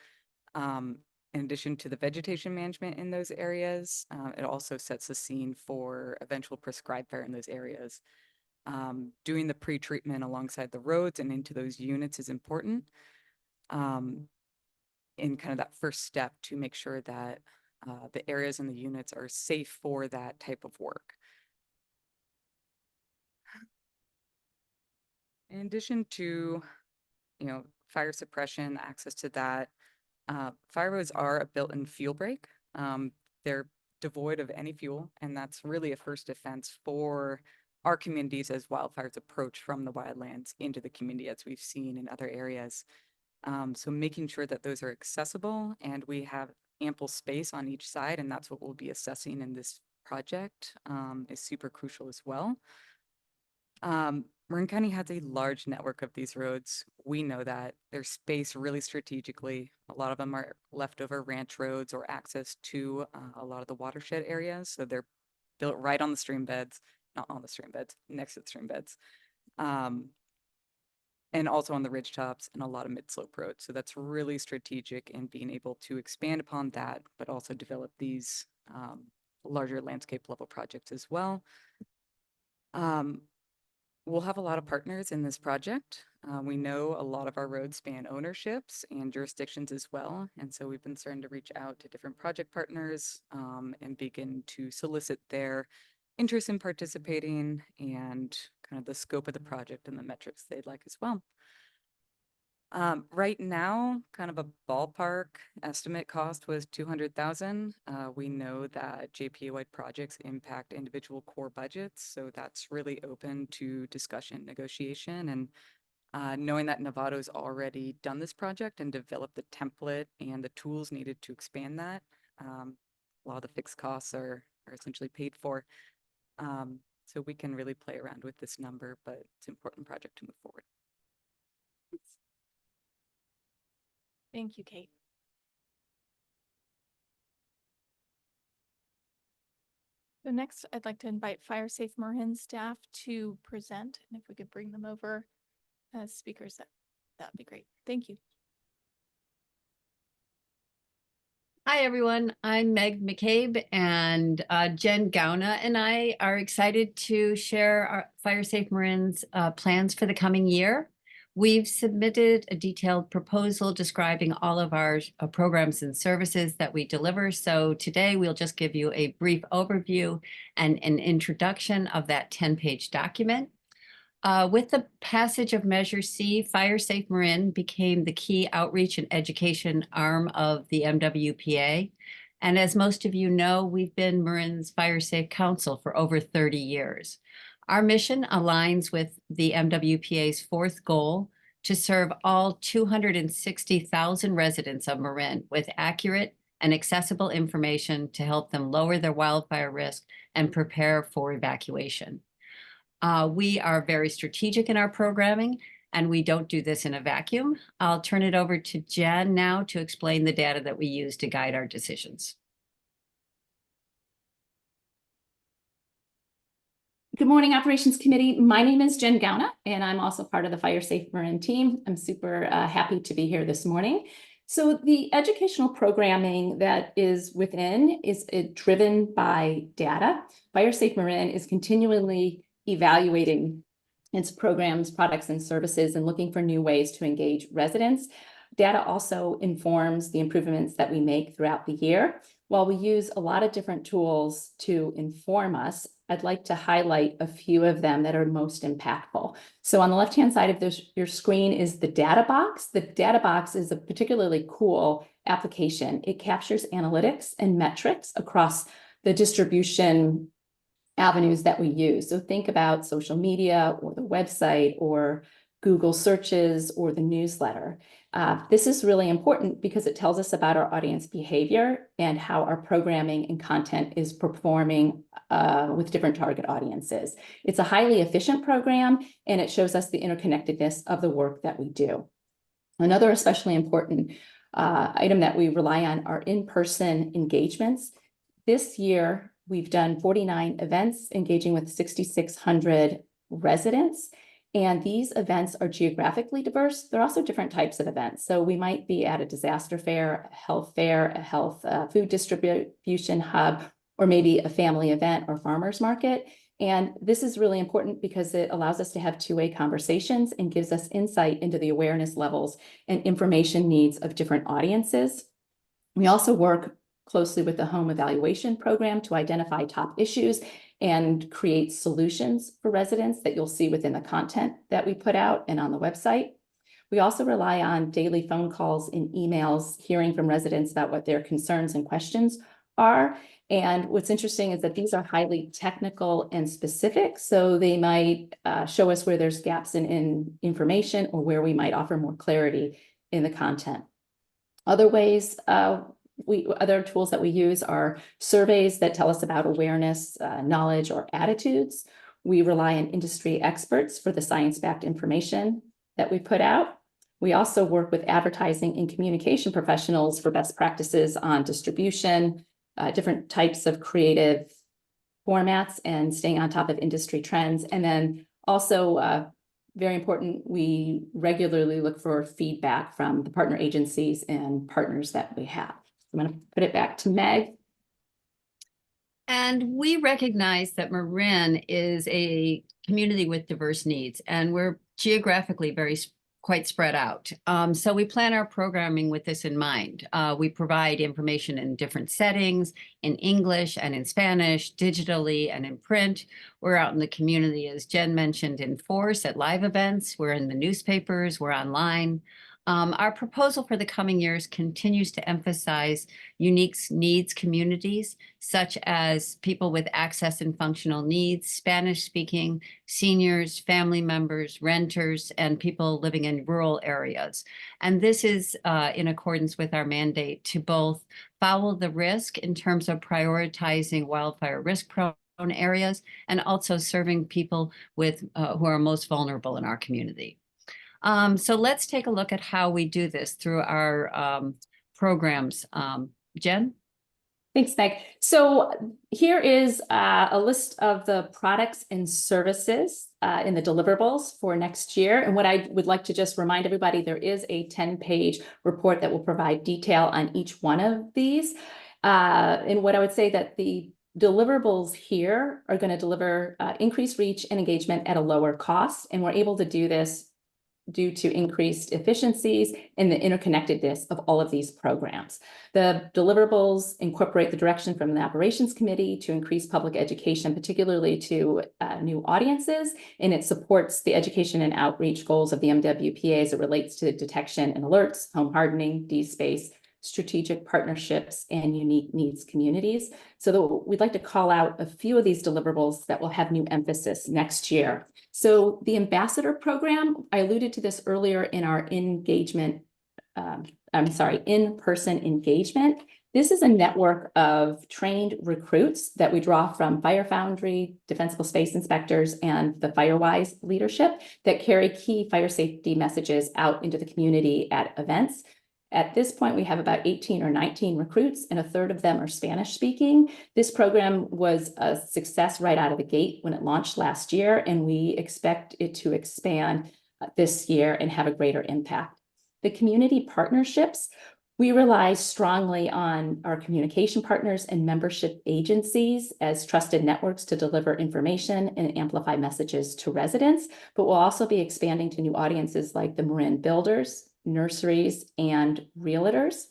In addition to the vegetation management in those areas, it also sets the scene for eventual prescribed fire in those areas. Doing the pre-treatment alongside the roads and into those units is important in kind of that first step to make sure that the areas and the units are safe for that type of work. In addition to, fire suppression, access to that, fire roads are a built-in fuel break. They're devoid of any fuel, and that's really a first defense for our communities as wildfires approach from the wildlands into the community, as we've seen in other areas. So making sure that those are accessible and we have ample space on each side, and that's what we'll be assessing in this project, is super crucial as well. Marin County has a large network of these roads. We know that they're spaced really strategically. A lot of them are leftover ranch roads or access to a lot of the watershed areas. So they're built right on the stream beds, not on the stream beds, next to the stream beds. And also on the ridge tops and a lot of mid-slope roads. So that's really strategic in being able to expand upon that, but also develop these larger landscape level projects as well. We'll have a lot of partners in this project. We know a lot of our roads span ownerships and jurisdictions as well. And so we've been starting to reach out to different project partners and begin to solicit their interest in participating and kind of the scope of the project and the metrics they'd like as well. Right now, kind of a ballpark estimate cost was 200,000. We know that JPA-wide projects impact individual core budgets, so that's really open to discussion, negotiation, and knowing that Novato's already done this project and developed the template and the tools needed to expand that. A lot of the fixed costs are essentially paid for. So we can really play around with this number, but it's an important project to move forward. Thank you, Kate. So next, I'd like to invite Fire Safe Marin staff to present, and if we could bring them over as speakers, that'd be great. Thank you. Hi, everyone. I'm Meg McCabe, and Jen Gauna and I are excited to share our Fire Safe Marin's plans for the coming year. We've submitted a detailed proposal describing all of our programs and services that we deliver. So today we'll just give you a brief overview and an introduction of that 10-page document. With the passage of Measure C, Fire Safe Marin became the key outreach and education arm of the MWPA. And as most of you know, we've been Marin's Fire Safe Council for over 30 years. Our mission aligns with the MWPA's fourth goal to serve all 260,000 residents of Marin with accurate and accessible information to help them lower their wildfire risk and prepare for evacuation. We are very strategic in our programming, and we don't do this in a vacuum. I'll turn it over to Jen now to explain the data that we use to guide our decisions. Good morning, Operations Committee. My name is Jen Gauna, and I'm also part of the Fire Safe Marin team. I'm super happy to be here this morning. So the educational programming that is within is driven by data. Fire Safe Marin is continually evaluating its programs, products, and services and looking for new ways to engage residents. Data also informs the improvements that we make throughout the year. While we use a lot of different tools to inform us, I'd like to highlight a few of them that are most impactful. So on the left-hand side of your screen is the data box. The data box is a particularly cool application. It captures analytics and metrics across the distribution avenues that we use. So think about social media or the website or Google searches or the newsletter. This is really important because it tells us about our audience behavior and how our programming and content is performing with different target audiences. It's a highly efficient program, and it shows us the interconnectedness of the work that we do. Another especially important item that we rely on are in-person engagements. This year, we've done 49 events engaging with 6,600 residents. And these events are geographically diverse. They're also different types of events. So we might be at a disaster fair, a health food distribution hub, or maybe a family event or farmer's market. And this is really important because it allows us to have two-way conversations and gives us insight into the awareness levels and information needs of different audiences. We also work closely with the home evaluation program to identify top issues and create solutions for residents that you'll see within the content that we put out and on the website. We also rely on daily phone calls and emails, hearing from residents about what their concerns and questions are. And what's interesting is that these are highly technical and specific, so they might show us where there's gaps in information or where we might offer more clarity in the content. Other ways, other tools that we use are surveys that tell us about awareness, knowledge, or attitudes. We rely on industry experts for the science-backed information that we put out. We also work with advertising and communication professionals for best practices on distribution, different types of creative formats, and staying on top of industry trends. And then also, very important, we regularly look for feedback from the partner agencies and partners that we have. I'm going to put it back to Meg. And we recognize that Marin is a community with diverse needs, and we're geographically quite spread out. So we plan our programming with this in mind. We provide information in different settings, in English and in Spanish, digitally and in print. We're out in the community, as Jen mentioned, in force at live events. We're in the newspapers, we're online. Our proposal for the coming years continues to emphasize unique needs communities, such as people with access and functional needs, Spanish-speaking, seniors, family members, renters, and people living in rural areas. And this is in accordance with our mandate to both follow the risk in terms of prioritizing wildfire risk-prone areas and also serving people with who are most vulnerable in our community. So let's take a look at how we do this through our programs. Jen? Thanks, Meg. So here is a list of the products and services in the deliverables for next year. And what I would like to just remind everybody, there is a 10-page report that will provide detail on each one of these. And what I would say that the deliverables here are going to deliver increased reach and engagement at a lower cost. And we're able to do this due to increased efficiencies and the interconnectedness of all of these programs. The deliverables incorporate the direction from the Operations Committee to increase public education, particularly to new audiences, and it supports the education and outreach goals of the MWPA as it relates to detection and alerts, home hardening, D-space, strategic partnerships, and unique needs communities. So we'd like to call out a few of these deliverables that will have new emphasis next year. So the ambassador program, I alluded to this earlier in our in-person engagement. This is a network of trained recruits that we draw from Fire Foundry, Defensible Space Inspectors, and the FireWise leadership that carry key fire safety messages out into the community at events. At this point, we have about 18 or 19 recruits, and a third of them are Spanish speaking. This program was a success right out of the gate when it launched last year, and we expect it to expand this year and have a greater impact. The community partnerships, we rely strongly on our communication partners and membership agencies as trusted networks to deliver information and amplify messages to residents, but we'll also be expanding to new audiences like the Marin builders, nurseries, and realtors.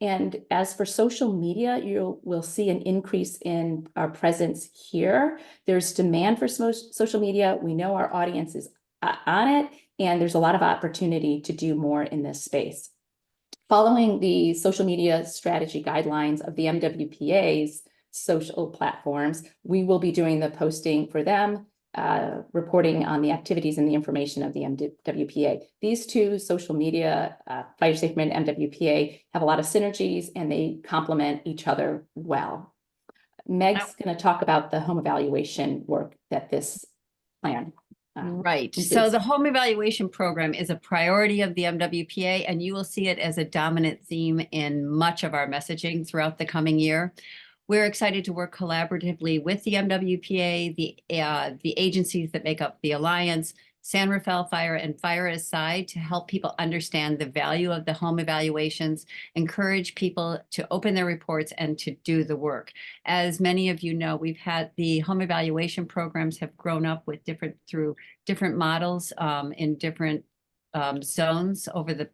And as for social media, we'll see an increase in our presence here. There's demand for social media. We know our audience is on it, and there's a lot of opportunity to do more in this space. Following the social media strategy guidelines of the MWPA's social platforms, we will be doing the posting for them, reporting on the activities and the information of the MWPA. These two social media, Fire Safe Marin and MWPA, have a lot of synergies and they complement each other well. Meg's going to talk about the home evaluation work that this plan Right. So the home evaluation program is a priority of the MWPA, and you will see it as a dominant theme in much of our messaging throughout the coming year. We're excited to work collaboratively with the MWPA, the agencies that make up the Alliance, San Rafael Fire, and Fire Aside to help people understand the value of the home evaluations, encourage people to open their reports and to do the work. As many of you know, we've had the home evaluation programs have grown up with different models in different zones over the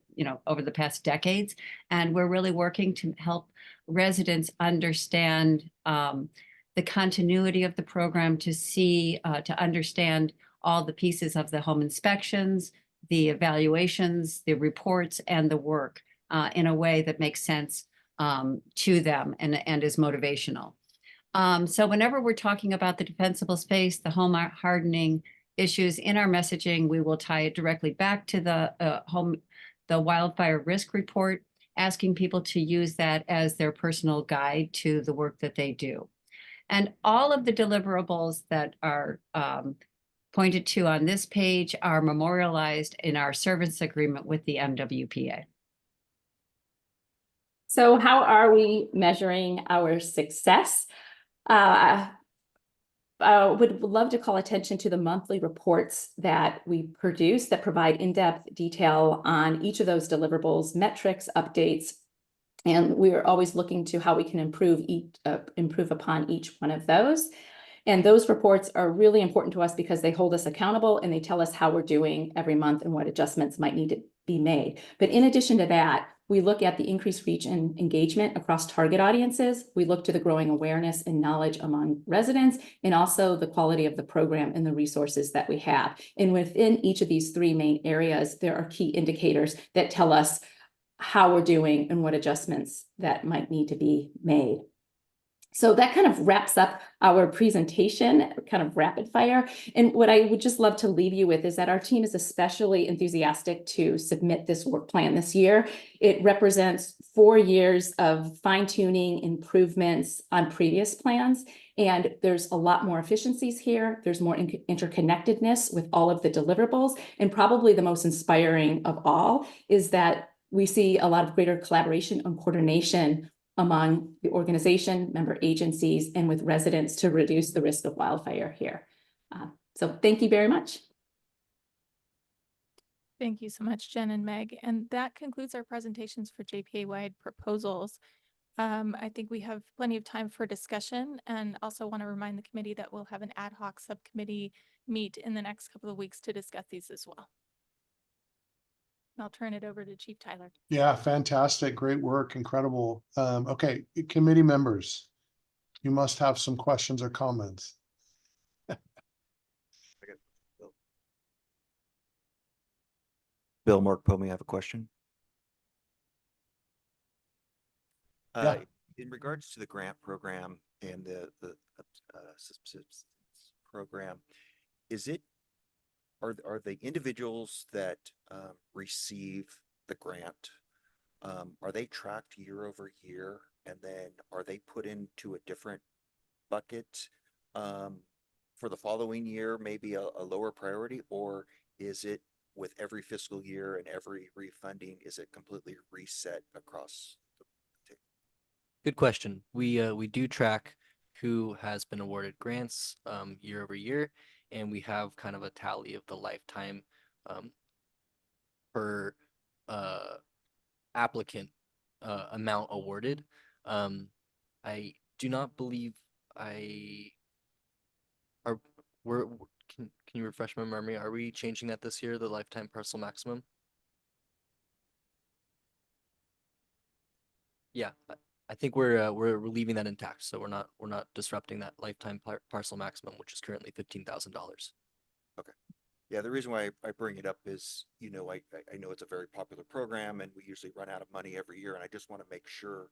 past decades, and we're really working to help residents understand the continuity of the program, to understand all the pieces of the home inspections, the evaluations, the reports, and the work in a way that makes sense to them and is motivational. So whenever we're talking about the defensible space, the home hardening issues in our messaging, we will tie it directly back to the wildfire risk report, asking people to use that as their personal guide to the work that they do. And all of the deliverables that are pointed to on this page are memorialized in our service agreement with the MWPA. So how are we measuring our success? Would love to call attention to the monthly reports that we produce that provide in-depth detail on each of those deliverables, metrics, updates, and we are always looking to how we can improve upon each one of those. And those reports are really important to us because they hold us accountable and they tell us how we're doing every month and what adjustments might need to be made. But in addition to that, we look at the increased reach and engagement across target audiences. We look to the growing awareness and knowledge among residents, and also the quality of the program and the resources that we have. And within each of these three main areas, there are key indicators that tell us how we're doing and what adjustments that might need to be made. So that kind of wraps up our presentation, kind of rapid fire. And what I would just love to leave you with is that our team is especially enthusiastic to submit this work plan this year. It represents 4 years of fine-tuning improvements on previous plans. And there's a lot more efficiencies here. There's more interconnectedness with all of the deliverables. And probably the most inspiring of all is that we see a lot of greater collaboration and coordination among the organization, member agencies, and with residents to reduce the risk of wildfire here. So thank you very much. Thank you so much, Jen and Meg. And that concludes our presentations for JPA-wide proposals. I think we have plenty of time for discussion, and also want to remind the committee that we'll have an ad hoc subcommittee meet in the next couple of weeks to discuss these as well. I'll turn it over to Chief Tyler. Yeah, fantastic. Great work. Incredible. Okay, committee members, you must have some questions or comments. Bill Mark-Pomey, I have a question. Yeah. In regards to the grant program and the subsistence program, are the individuals that receive the grant, are they tracked year over year, and then are they put into a different bucket for the following year, maybe a lower priority, or is it with every fiscal year and every refunding, is it completely reset across the table? Good question. We do track who has been awarded grants year over year, and we have kind of a tally of the lifetime per applicant amount awarded. I do not believe can you refresh my memory? Are we changing that this year, the lifetime parcel maximum? Yeah, I think we're leaving that intact, so we're not disrupting that lifetime parcel maximum, which is currently $15,000. Okay. Yeah, the reason why I bring it up is, I know it's a very popular program and we usually run out of money every year, and I just want to make sure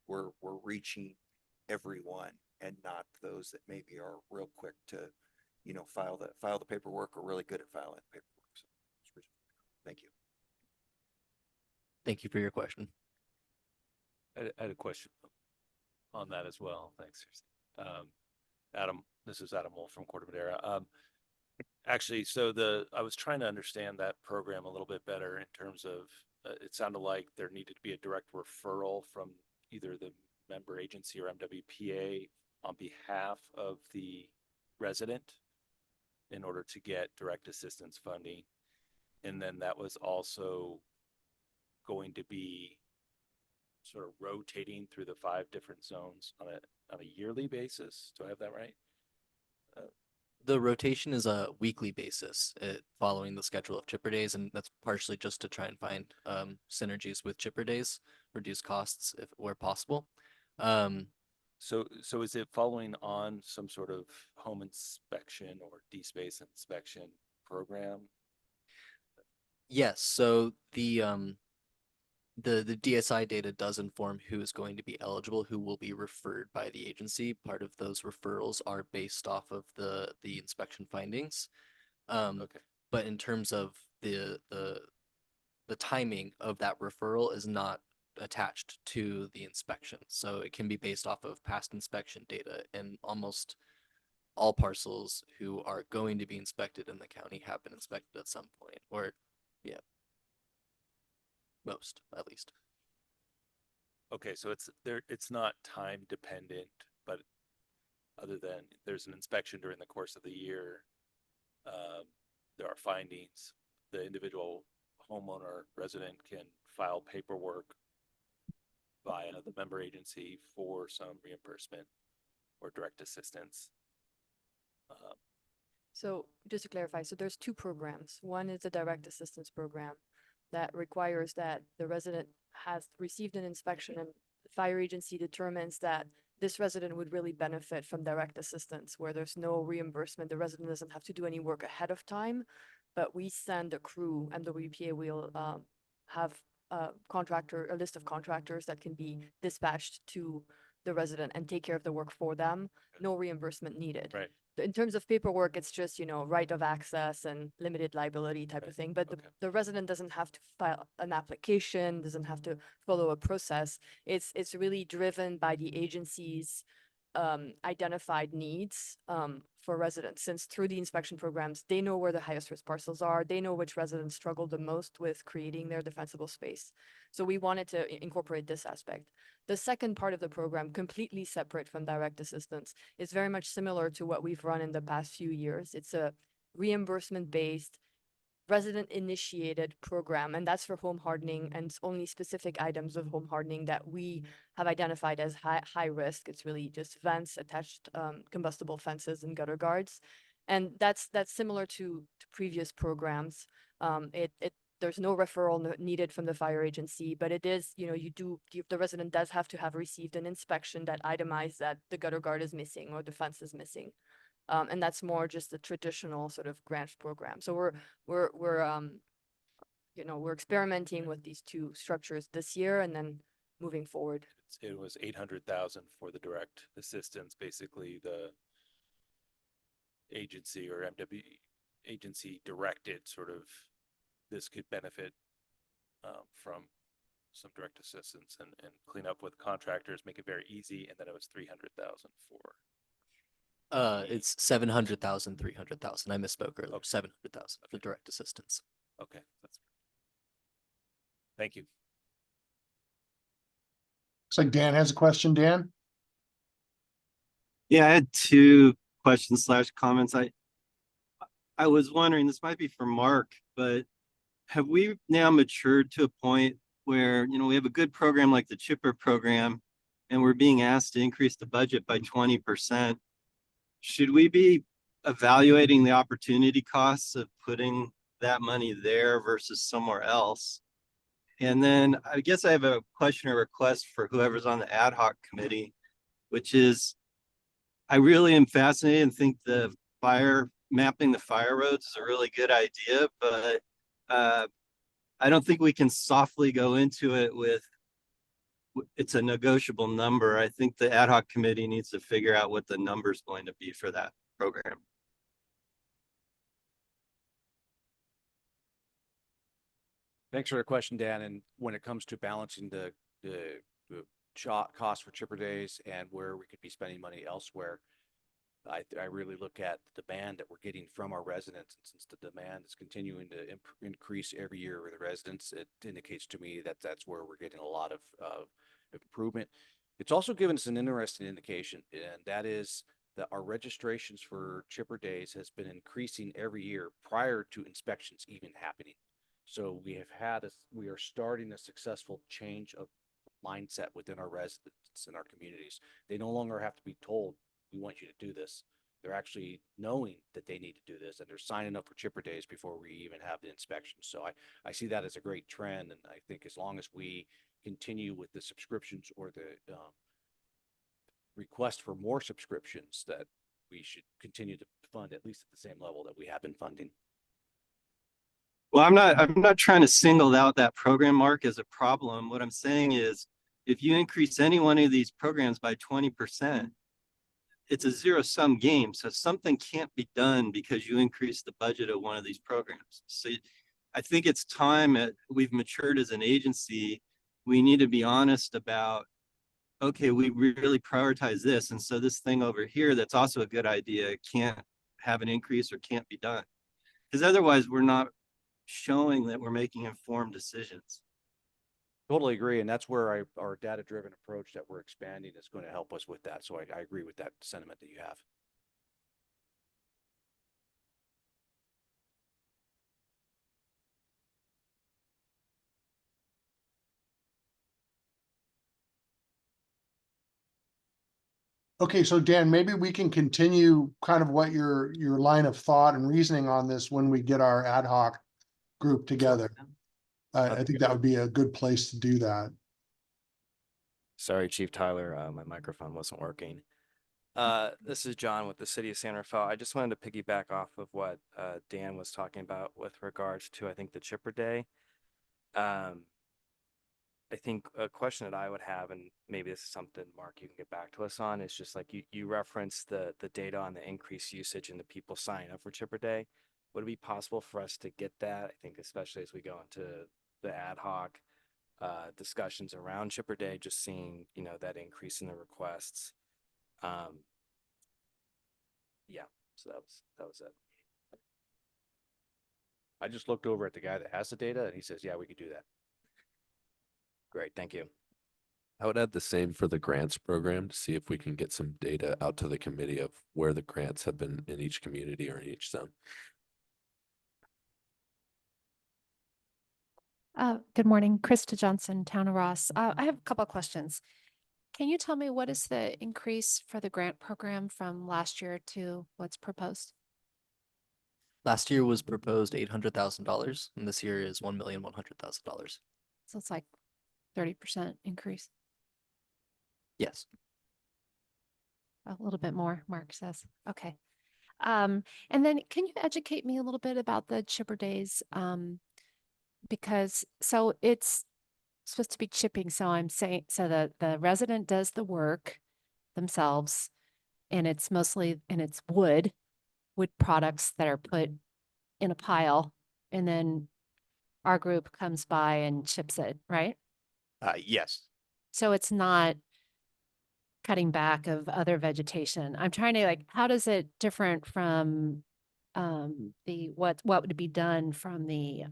we're reaching everyone and not those that maybe are real quick to, file the paperwork or really good at filing the paperwork. So, thank you. Thank you for your question. I had a question on that as well. Thanks. Adam, this is Adam Wolf from Corte Madera. Actually, I was trying to understand that program a little bit better in terms of, it sounded like there needed to be a direct referral from either the member agency or MWPA on behalf of the resident in order to get direct assistance funding. And then that was also going to be sort of rotating through the 5 different zones on a yearly basis. Do I have that right? The rotation is a weekly basis, following the schedule of chipper days, and that's partially just to try and find synergies with chipper days, reduce costs where possible. So is it following on some sort of home inspection or D-space inspection program? Yes. So the DSI data does inform who is going to be eligible, who will be referred by the agency. Part of those referrals are based off of the inspection findings. Okay. But in terms of the timing of that referral is not attached to the inspection. So it can be based off of past inspection data, and almost all parcels who are going to be inspected in the county have been inspected at some point, or yeah, most at least. Okay, so it's not time dependent, but other than there's an inspection during the course of the year, there are findings, the individual homeowner resident can file paperwork via the member agency for some reimbursement or direct assistance. So just to clarify, so there's two programs. One is a direct assistance program that requires that the resident has received an inspection and the fire agency determines that this resident would really benefit from direct assistance, where there's no reimbursement. The resident doesn't have to do any work ahead of time, but we send a crew, and the WPA will have a list of contractors that can be dispatched to the resident and take care of the work for them. No reimbursement needed. Right. In terms of paperwork, it's just, right of access and limited liability type of thing. But the resident doesn't have to file an application, doesn't have to follow a process. It's really driven by the agency's identified needs for residents, since through the inspection programs, they know where the highest risk parcels are. They know which residents struggle the most with creating their defensible space. So we wanted to incorporate this aspect. The second part of the program, completely separate from direct assistance, is very much similar to what we've run in the past few years. It's a reimbursement-based, resident-initiated program, and that's for home hardening, and it's only specific items of home hardening that we have identified as high risk. It's really just vents, attached combustible fences, and gutter guards. And that's similar to previous programs. There's no referral needed from the fire agency, but it is, the resident does have to have received an inspection that itemized that the gutter guard is missing or the fence is missing. And that's more just the traditional sort of grant program. So we're experimenting with these two structures this year and then moving forward. It was 800,000 for the direct assistance, basically the agency or MW agency directed sort of, this could benefit from some direct assistance and clean up with contractors, make it very easy. And then it was 300,000 for. It's 700,000, 300,000. I misspoke earlier. Okay. 700,000 for direct assistance. Okay, thank you. Looks like Dan has a question. Dan? Yeah, I had two questions / comments. I was wondering, this might be for Mark, but have we now matured to a point where, we have a good program like the Chipper program, and we're being asked to increase the budget by 20%. Should we be evaluating the opportunity costs of putting that money there versus somewhere else? And then I guess I have a question or request for whoever's on the ad hoc committee, which is, I really am fascinated and think mapping the fire roads is a really good idea, but I don't think we can softly go into it with, it's a negotiable number. I think the ad hoc committee needs to figure out what the number is going to be for that program. Thanks for the question, Dan. And when it comes to balancing the cost for chipper days and where we could be spending money elsewhere, I really look at the demand that we're getting from our residents. And since the demand is continuing to increase every year with the residents, it indicates to me that that's where we're getting a lot of improvement. It's also given us an interesting indication, and that is that our registrations for chipper days has been increasing every year prior to inspections even happening. So we are starting a successful change of mindset within our residents and our communities. They no longer have to be told, we want you to do this. They're actually knowing that they need to do this, and they're signing up for chipper days before we even have the inspection. So I see that as a great trend. And I think as long as we continue with the subscriptions or the request for more subscriptions, that we should continue to fund at least at the same level that we have been funding. Well, I'm not trying to single out that program, Mark, as a problem. What I'm saying is, if you increase any one of these programs by 20%, it's a zero-sum game. So something can't be done because you increase the budget of one of these programs. So I think it's time we've matured as an agency. We need to be honest about, okay, we really prioritize this. And so this thing over here, that's also a good idea, can't have an increase or can't be done. Because otherwise we're not showing that we're making informed decisions. Totally agree. And that's where our data-driven approach that we're expanding is going to help us with that. So I agree with that sentiment that you have. Okay, so Dan, maybe we can continue kind of what your line of thought and reasoning on this when we get our ad hoc group together. I think that would be a good place to do that. Sorry, Chief Tyler, my microphone wasn't working. This is John with the City of San Rafael. I just wanted to piggyback off of what Dan was talking about with regards to, I think, the Chipper Day. I think a question that I would have, and maybe this is something, Mark, you can get back to us on, is just like you referenced the data on the increased usage and the people signing up for Chipper Day. Would it be possible for us to get that? I think especially as we go into the ad hoc discussions around Chipper Day, just seeing, that increase in the requests. Yeah, so that was it. I just looked over at the guy that has the data and he says, yeah, we could do that. Great, thank you. I would add the same for the grants program to see if we can get some data out to the committee of where the grants have been in each community or in each zone. Good morning, Krista Johnson, Town of Ross. I have a couple of questions. Can you tell me what is the increase for the grant program from last year to what's proposed? Last year was proposed $800,000, and this year is $1,100,000. So it's like 30% increase. Yes. A little bit more, Mark says. Okay. And then can you educate me a little bit about the Chipper Days? Because so it's supposed to be chipping. So I'm saying, so the resident does the work themselves, and it's mostly, and it's wood products that are put in a pile, and then our group comes by and chips it, right? Yes. So it's not cutting back of other vegetation. I'm trying to how does it different from the what would be done from the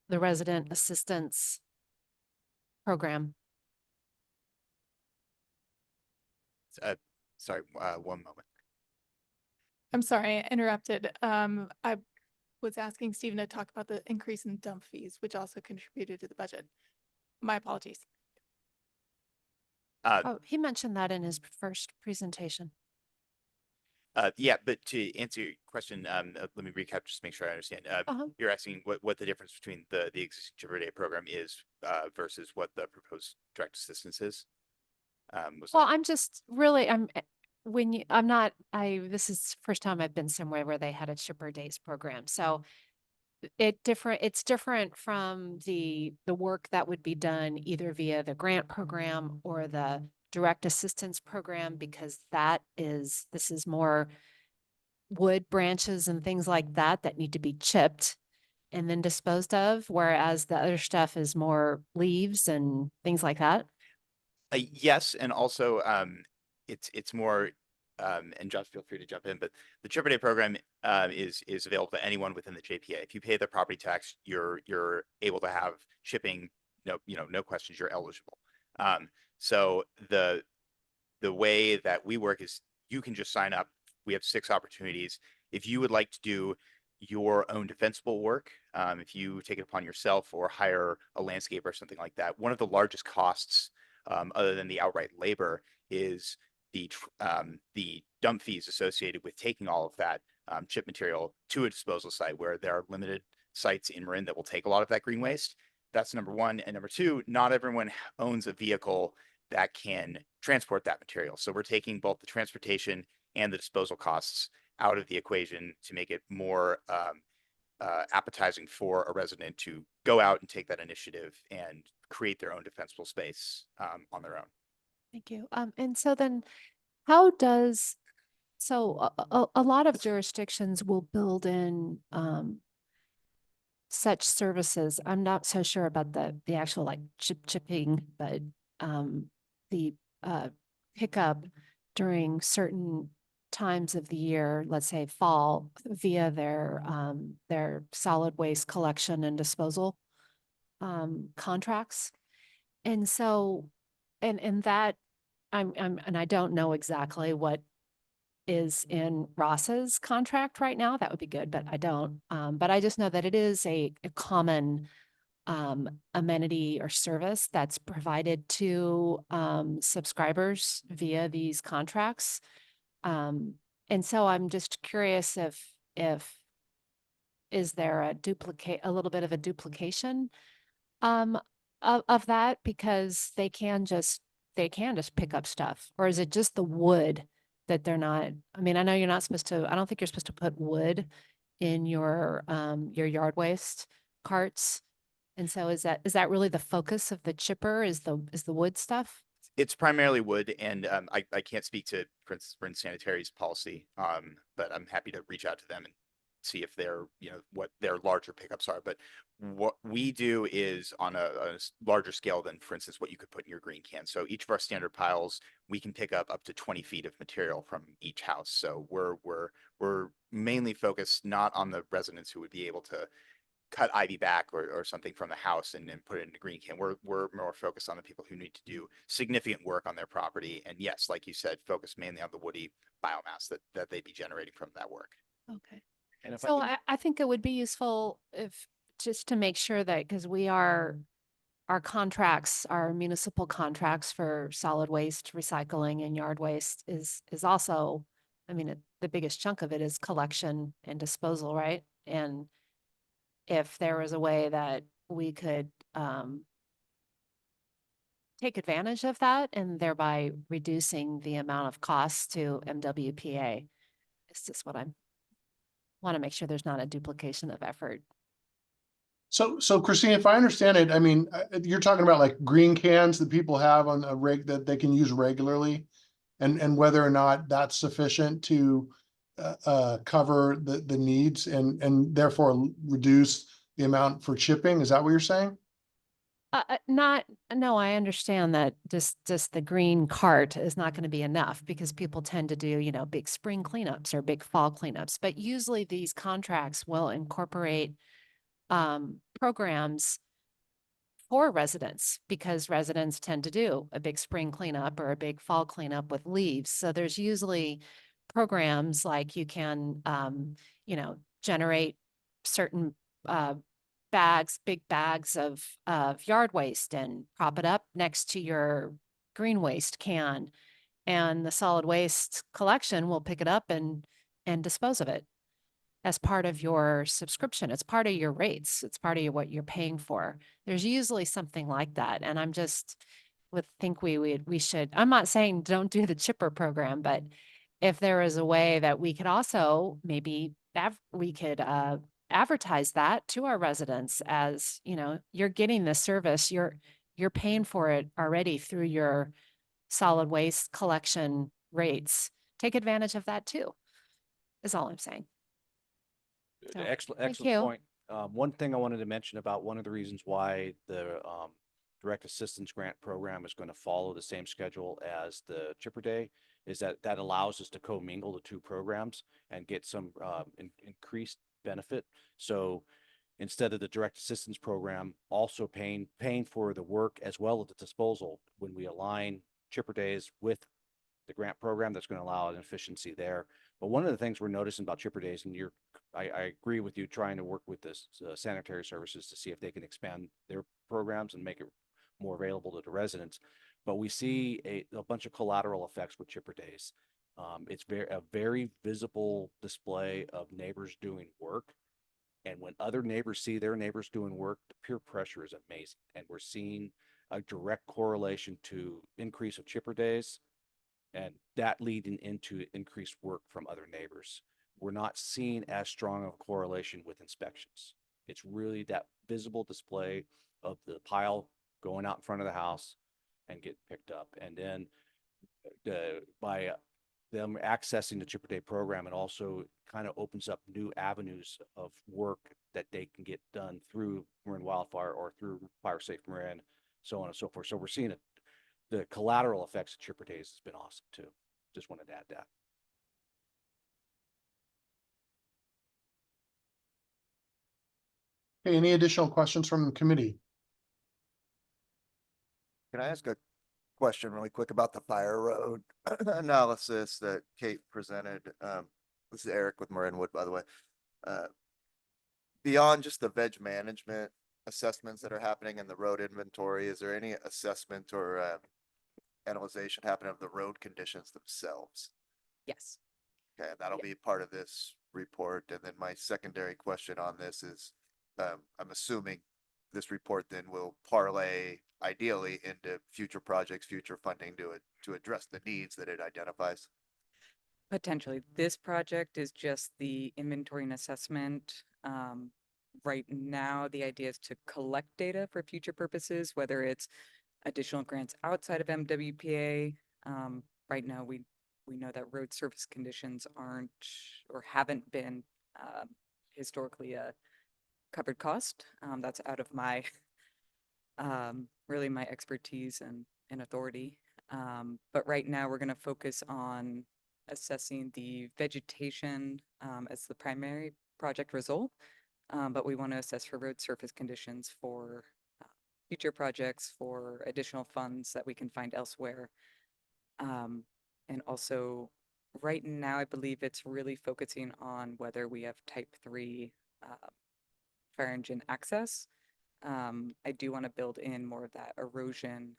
resident assistance program? Sorry, one moment. I'm sorry, I interrupted. I was asking Stephen to talk about the increase in dump fees, which also contributed to the budget. My apologies. Oh, he mentioned that in his first presentation. Yeah, but to answer your question, let me recap just to make sure I understand. You're asking what the difference between the existing Chipper Day program is versus what the proposed direct assistance is. Well, I'm just really, this is the first time I've been somewhere where they had a Chipper Days program. So it's different from the work that would be done either via the grant program or the direct assistance program, because this is more wood branches and things like that need to be chipped and then disposed of, whereas the other stuff is more leaves and things like that. Yes, and also it's more and Josh, feel free to jump in, but the Chipper Day program is available to anyone within the JPA. If you pay the property tax, you're able to have chipping. No questions, you're eligible. So the way that we work is you can just sign up. We have 6 opportunities. If you would like to do your own defensible work, if you take it upon yourself or hire a landscaper or something like that, one of the largest costs other than the outright labor is the dump fees associated with taking all of that chip material to a disposal site, where there are limited sites in Marin that will take a lot of that green waste. That's number one. And number two, not everyone owns a vehicle that can transport that material. So we're taking both the transportation and the disposal costs out of the equation to make it more appetizing for a resident to go out and take that initiative and create their own defensible space on their own. Thank you. And so then how does, so a lot of jurisdictions will build in such services. I'm not so sure about the actual like chipping, but the pickup during certain times of the year, let's say fall, via their solid waste collection and disposal contracts. And so, and that and I don't know exactly what is in Ross's contract right now. That would be good, but I don't. But I just know that it is a common amenity or service that's provided to subscribers via these contracts. And so I'm just curious if is there a little bit of a duplication of that, because they can just pick up stuff, or is it just the wood that they're not? I mean, I know you're not supposed to, I don't think you're supposed to put wood in your yard waste carts. And so is that really the focus of the chipper, is the wood stuff? It's primarily wood, and I can't speak to Prince Sanitary's policy, but I'm happy to reach out to them and see if they're, what their larger pickups are. But what we do is on a larger scale than, for instance, what you could put in your green can. So each of our standard piles, we can pick up to 20 feet of material from each house. So we're mainly focused not on the residents who would be able to cut ivy back or something from the house and put it in a green can. We're more focused on the people who need to do significant work on their property. And yes, like you said, focus mainly on the woody biomass that they'd be generating from that work. Okay. And if So I think it would be useful if, just to make sure that, because our contracts, our municipal contracts for solid waste, recycling and yard waste is also, I mean, the biggest chunk of it is collection and disposal, right? And if there was a way that we could take advantage of that and thereby reducing the amount of costs to MWPA, it's just what I'm want to make sure there's not a duplication of effort. So Christine, if I understand it, I mean, you're talking about like green cans that people have on a that they can use regularly, and whether or not that's sufficient to cover the needs and therefore reduce the amount for chipping. Is that what you're saying? No, I understand that just the green cart is not going to be enough, because people tend to do, big spring cleanups or big fall cleanups. But usually these contracts will incorporate programs for residents, because residents tend to do a big spring cleanup or a big fall cleanup with leaves. So there's usually programs like you can, generate certain big bags of yard waste and prop it up next to your green waste can, and the solid waste collection will pick it up and dispose of it as part of your subscription. It's part of your rates. It's part of what you're paying for. There's usually something like that. And I'm just would think we should, I'm not saying don't do the chipper program, but if there is a way that we could also maybe advertise that to our residents as, you're getting this service, you're paying for it already through your solid waste collection rates. Take advantage of that too, is all I'm saying. So, Excellent, thank excellent you. point. One thing I wanted to mention about one of the reasons why the direct assistance grant program is going to follow the same schedule as the Chipper Day is that allows us to commingle the two programs and get some increased benefit. So instead of the direct assistance program also paying for the work as well as the disposal, when we align Chipper Days with the grant program, that's going to allow an efficiency there. But one of the things we're noticing about Chipper Days, and I agree with you, trying to work with the sanitary services to see if they can expand their programs and make it more available to the residents. But we see a bunch of collateral effects with Chipper Days. It's a very visible display of neighbors doing work. And when other neighbors see their neighbors doing work, the peer pressure is amazing. And we're seeing a direct correlation to increase of Chipper Days, and that leading into increased work from other neighbors. we're not seeing as strong of a correlation with inspections. It's really that visible display of the pile going out in front of the house and get picked up. And then by them accessing the Chipper Day program, it also kind of opens up new avenues of work that they can get done through Marin Wildfire or through Fire Safe Marin, so on and so forth. So we're seeing it. The collateral effects of Chipper Days has been awesome too. Just wanted to add that. Okay, any additional questions from the committee? Can I ask a question really quick about the fire road analysis that Kate presented? This is Eric with Marin Wood, by the way. Beyond just the veg management assessments that are happening in the road inventory, is there any assessment or analyzation happening of the road conditions themselves? Yes. Okay, that'll be part of this report. And then my secondary question on this is, I'm assuming this report then will parlay ideally into future projects, future funding to address the needs that it identifies. Potentially. This project is just the inventory and assessment. Right now, the idea is to collect data for future purposes, whether it's additional grants outside of MWPA. Right now, we know that road surface conditions aren't or haven't been historically a covered cost. That's out of my really my expertise and authority. But right now, we're going to focus on assessing the vegetation as the primary project result. But we want to assess for road surface conditions for future projects, for additional funds that we can find elsewhere. And also, right now, I believe it's really focusing on whether we have type 3 fire engine access. I do want to build in more of that erosion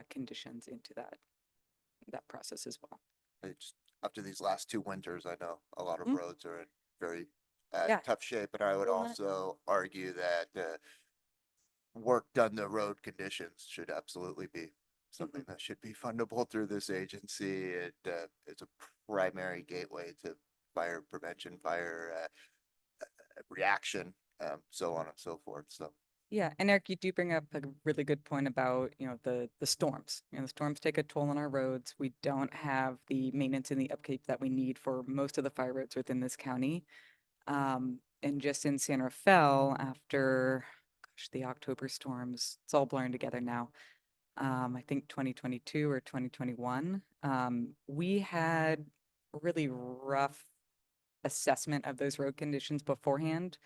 conditions into that process as well. It's after these last 2 winters, I know a lot of Mhm. roads are in very Yeah. tough shape, and I would Well, also argue that work done to road conditions should absolutely be something that should be fundable through this agency. It's a primary gateway to fire prevention, fire reaction, so on and so forth. So. Yeah, and Eric, you do bring up a really good point about, the storms. The storms take a toll on our roads. We don't have the maintenance and the upkeep that we need for most of the fire roads within this county. And just in San Rafael, after the October storms, it's all blurring together now. I think 2022 or 2021, we had a really rough assessment of those road conditions beforehand.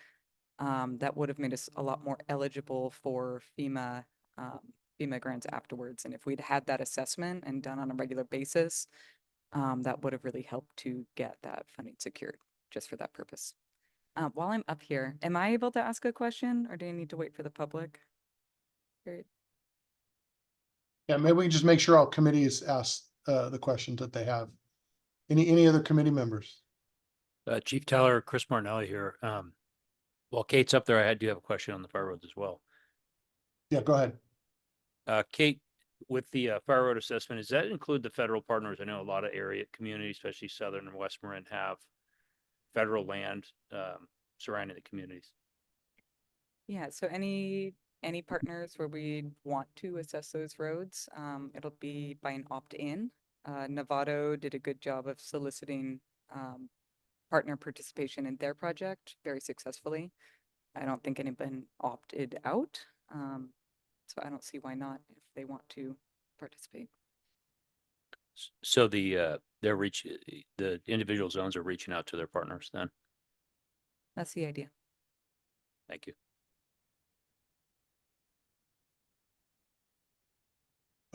That would have made us a lot more eligible for FEMA grants afterwards. And if we'd had that assessment and done on a regular basis, that would have really helped to get that funding secured just for that purpose. While I'm up here, am I able to ask a question or do you need to wait for the public? Period. Yeah, maybe we can just make sure all committees ask the questions that they have. Any other committee members? Chief Teller, Chris Martinelli here. While Kate's up there, I do have a question on the fire roads as well. Yeah, go ahead. Kate, with the fire road assessment, does that include the federal partners? I know a lot of area communities, especially Southern and West Marin, have federal land surrounding the communities. Yeah, so any partners where we want to assess those roads, it'll be by an opt-in. Novato did a good job of soliciting partner participation in their project very successfully. I don't think anyone opted out, so I don't see why not if they want to participate. So the individual zones are reaching out to their partners then? That's the idea. Thank you.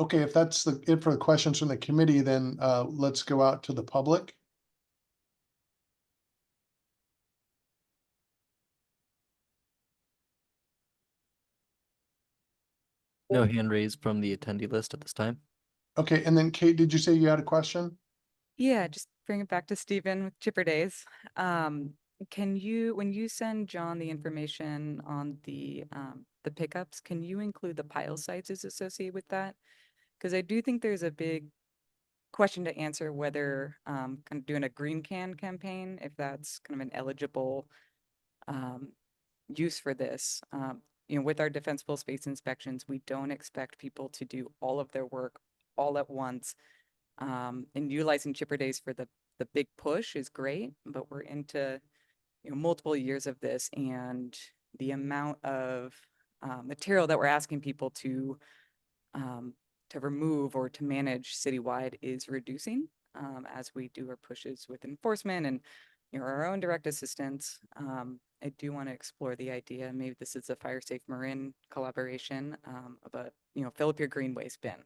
Okay, if that's it for the questions from the committee, then let's go out to the public. No hand raised from the attendee list at this time. Okay, and then Kate, did you say you had a question? Yeah, just bring it back to Stephen with Chipper Days. Can you, when you send John the information on the pickups, can you include the pile sizes associated with that? Because I do think there's a big question to answer whether kind of doing a green can campaign, if that's kind of an eligible use for this. With our defensible space inspections, we don't expect people to do all of their work all at once. And utilizing chipper days for the big push is great, but we're into multiple years of this, and the amount of material that we're asking people to remove or to manage citywide is reducing as we do our pushes with enforcement and our own direct assistance. I do want to explore the idea, maybe this is a Fire Safe Marin collaboration of a fill up your green waste bin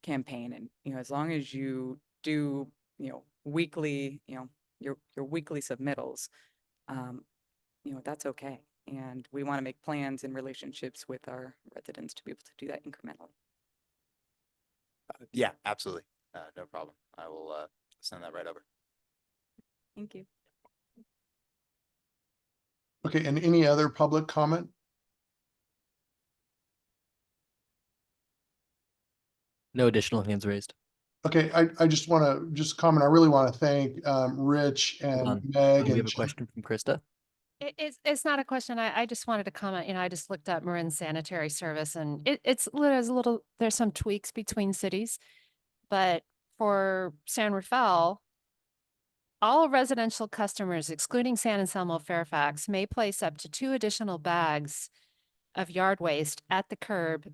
campaign, and as long as you do weekly your weekly submittals, that's okay. And we want to make plans and relationships with our residents to be able to do that incrementally. Yeah, absolutely. No problem. I will send that right over. Thank you. Okay, and any other public comment? No additional hands raised. Okay, I just want to comment. I really want to thank Rich Hold and on. Meg We and have a question from Krista. It's not a question. I just wanted to comment. I just looked up Marin Sanitary Service, and there's some tweaks between cities, but for San Rafael, all residential customers, excluding San Anselmo Fairfax, may place up to 2 additional bags of yard waste at the curb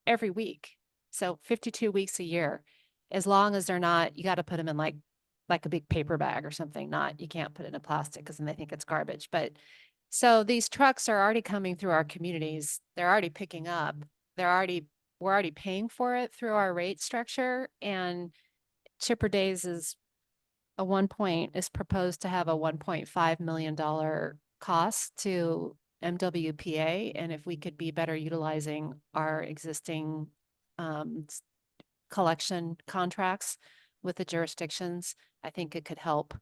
every week. So 52 weeks a year, as long as they're not, you got to put them in like a big paper bag or something. You can't put it in a plastic because then they think it's garbage. But so these trucks are already coming through our communities. They're already picking up. We're already paying for it through our rate structure. And Chipper Days is proposed to have a $1.5 million cost to MWPA. And if we could be better utilizing our existing collection contracts with the jurisdictions, I think it could help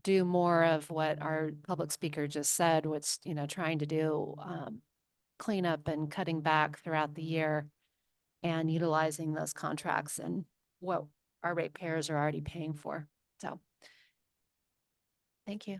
do more of what our public speaker just said, which, trying to do cleanup and cutting back throughout the year and utilizing those contracts and what our ratepayers are already paying for. So, thank you.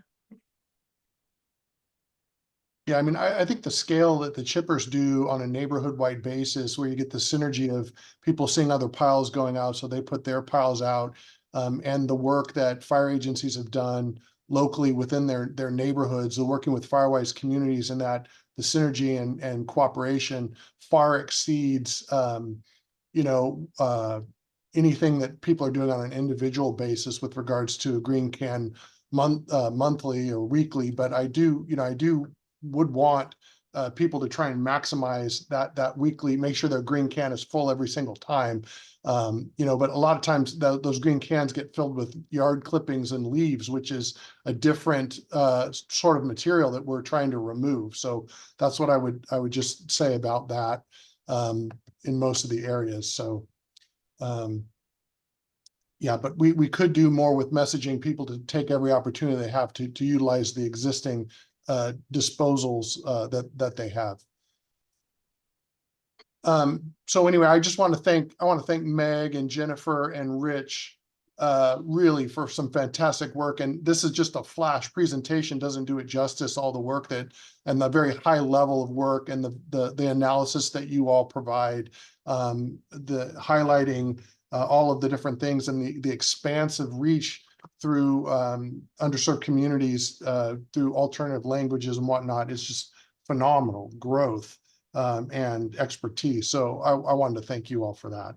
Yeah, I mean, I think the scale that the chippers do on a neighborhood-wide basis, where you get the synergy of people seeing other piles going out, so they put their piles out, and the work that fire agencies have done locally within their neighborhoods, the working with Firewise communities, and that the synergy and cooperation far exceeds, anything that people are doing on an individual basis with regards to a green can monthly or weekly. But I do would want people to try and maximize that weekly, make sure their green can is full every single time. But a lot of times those green cans get filled with yard clippings and leaves, which is a different sort of material that we're trying to remove. So that's what I would just say about that in most of the areas. So yeah, but we could do more with messaging people to take every opportunity they have to utilize the existing disposals that they have. So anyway, I want to thank Meg and Jennifer and Rich really for some fantastic work. And this is just a flash presentation, doesn't do it justice, all the work and the very high level of work and the analysis that you all provide, the highlighting all of the different things and the expansive reach through underserved communities, through alternative languages and whatnot, is just phenomenal growth and expertise. So I wanted to thank you all for that.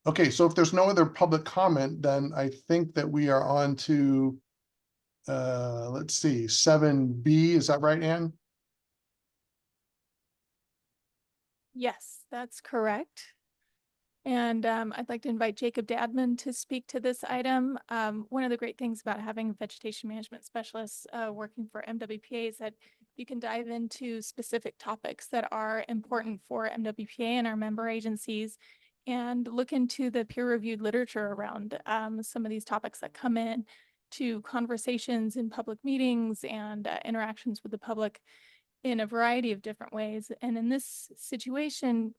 Okay, so if there's no other public comment, then I think that we are on to, let's see, 7B. Is that right, Ann? Yes, that's correct. And I'd like to invite Jacob Dadman to speak to this item. One of the great things about having vegetation management specialists working for MWPA is that you can dive into specific topics that are important for MWPA and our member agencies and look into the peer-reviewed literature around some of these topics that come in to conversations in public meetings and interactions with the public. in a variety of different ways. And in this situation,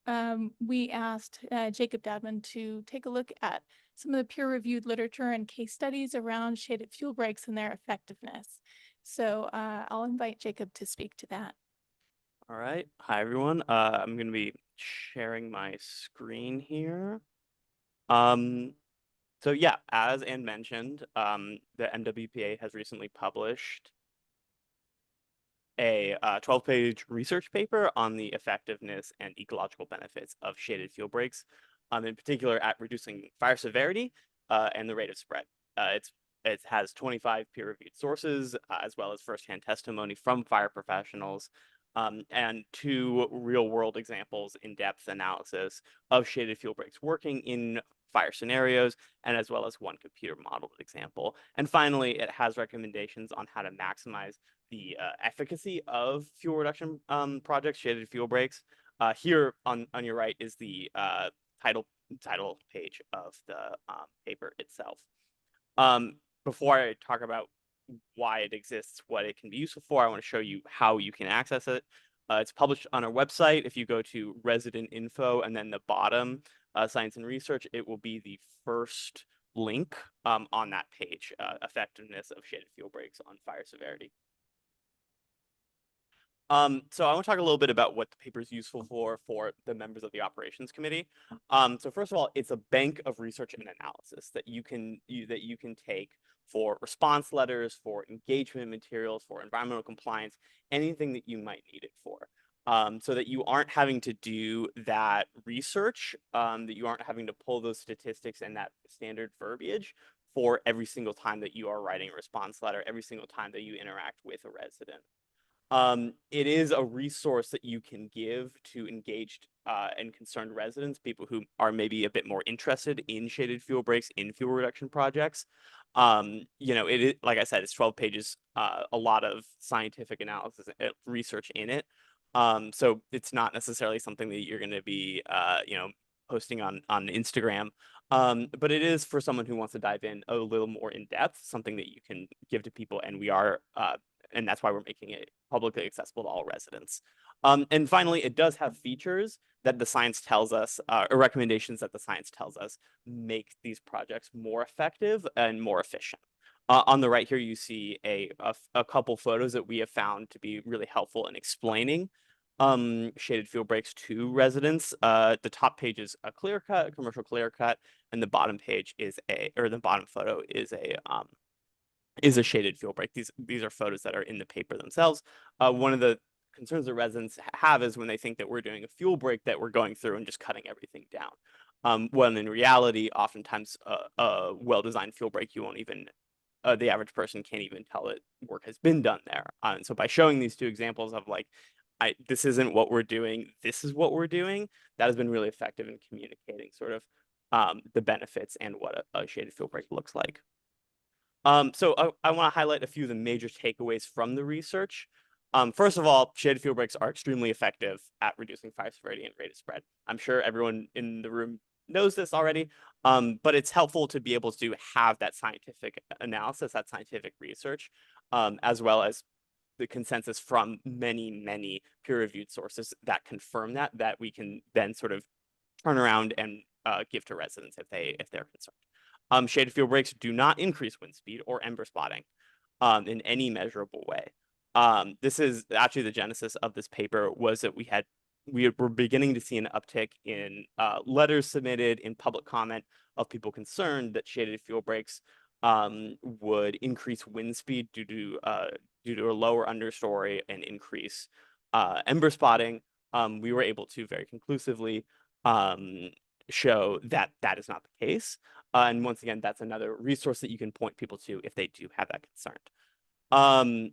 we asked Jacob Dadman to take a look at some of the peer-reviewed literature and case studies around shaded fuel breaks and their effectiveness. So I'll invite Jacob to speak to that. All right. Hi, everyone. I'm going to be sharing my screen here. So yeah, as Ann mentioned, the MWPA has recently published a 12-page research paper on the effectiveness and ecological benefits of shaded fuel breaks, in particular at reducing fire severity and the rate of spread. It has 25 peer-reviewed sources, as well as firsthand testimony from fire professionals, and 2 real-world examples in-depth analysis of shaded fuel breaks working in fire scenarios, and as well as 1 computer modeled example. And finally, it has recommendations on how to maximize the efficacy of fuel reduction projects, shaded fuel breaks. Here on your right is the title page of the paper itself. Before I talk about why it exists, what it can be useful for, I want to show you how you can access it. It's published on our website. If you go to resident info and then the bottom, science and research, it will be the first link on that page, effectiveness of shaded fuel breaks on fire severity. So I want to talk a little bit about what the paper is useful for the members of the operations committee. So first of all, it's a bank of research and analysis that you can take for response letters, for engagement materials, for environmental compliance, anything that you might need it for. So that you aren't having to do that research, that you aren't having to pull those statistics and that standard verbiage for every single time that you are writing a response letter, every single time that you interact with a resident. It is a resource that you can give to engaged and concerned residents, people who are maybe a bit more interested in shaded fuel breaks, in fuel reduction projects. You know, it is, like I said, it's 12 pages, a lot of scientific analysis, research in it. So it's not necessarily something that you're going to be, you know, posting on Instagram. But it is for someone who wants to dive in a little more in depth, something that you can give to people, and we are and that's why we're making it publicly accessible to all residents. And finally, it does have features that the science tells us, or recommendations that the science tells us make these projects more effective and more efficient. On the right here, you see a couple photos that we have found to be really helpful in explaining shaded fuel breaks to residents. The top page is a clear cut, a commercial clear cut, and the bottom page is the bottom photo is a shaded fuel break. These are photos that are in the paper themselves. One of the concerns that residents have is when they think that we're doing a fuel break that we're going through and just cutting everything down. When in reality, oftentimes a well-designed fuel break, you won't even, the average person can't even tell that work has been done there. And so by showing these 2 examples of like, this isn't what we're doing, this is what we're doing, that has been really effective in communicating sort of the benefits and what a shaded fuel break looks like. So I want to highlight a few of the major takeaways from the research. First of all, shaded fuel breaks are extremely effective at reducing fire severity and rate of spread. I'm sure everyone in the room knows this already, but it's helpful to be able to have that scientific analysis, that scientific research, as well as the consensus from many peer-reviewed sources that confirm that we can then sort of turn around and give to residents if they're concerned. Shaded fuel breaks do not increase wind speed or ember spotting in any measurable way. This is actually the genesis of this paper, was that we were beginning to see an uptick in letters submitted in public comment of people concerned that shaded fuel breaks would increase wind speed due to a lower understory and increase ember spotting. We were able to very conclusively show that that is not the case. And once again, that's another resource that you can point people to if they do have that concern.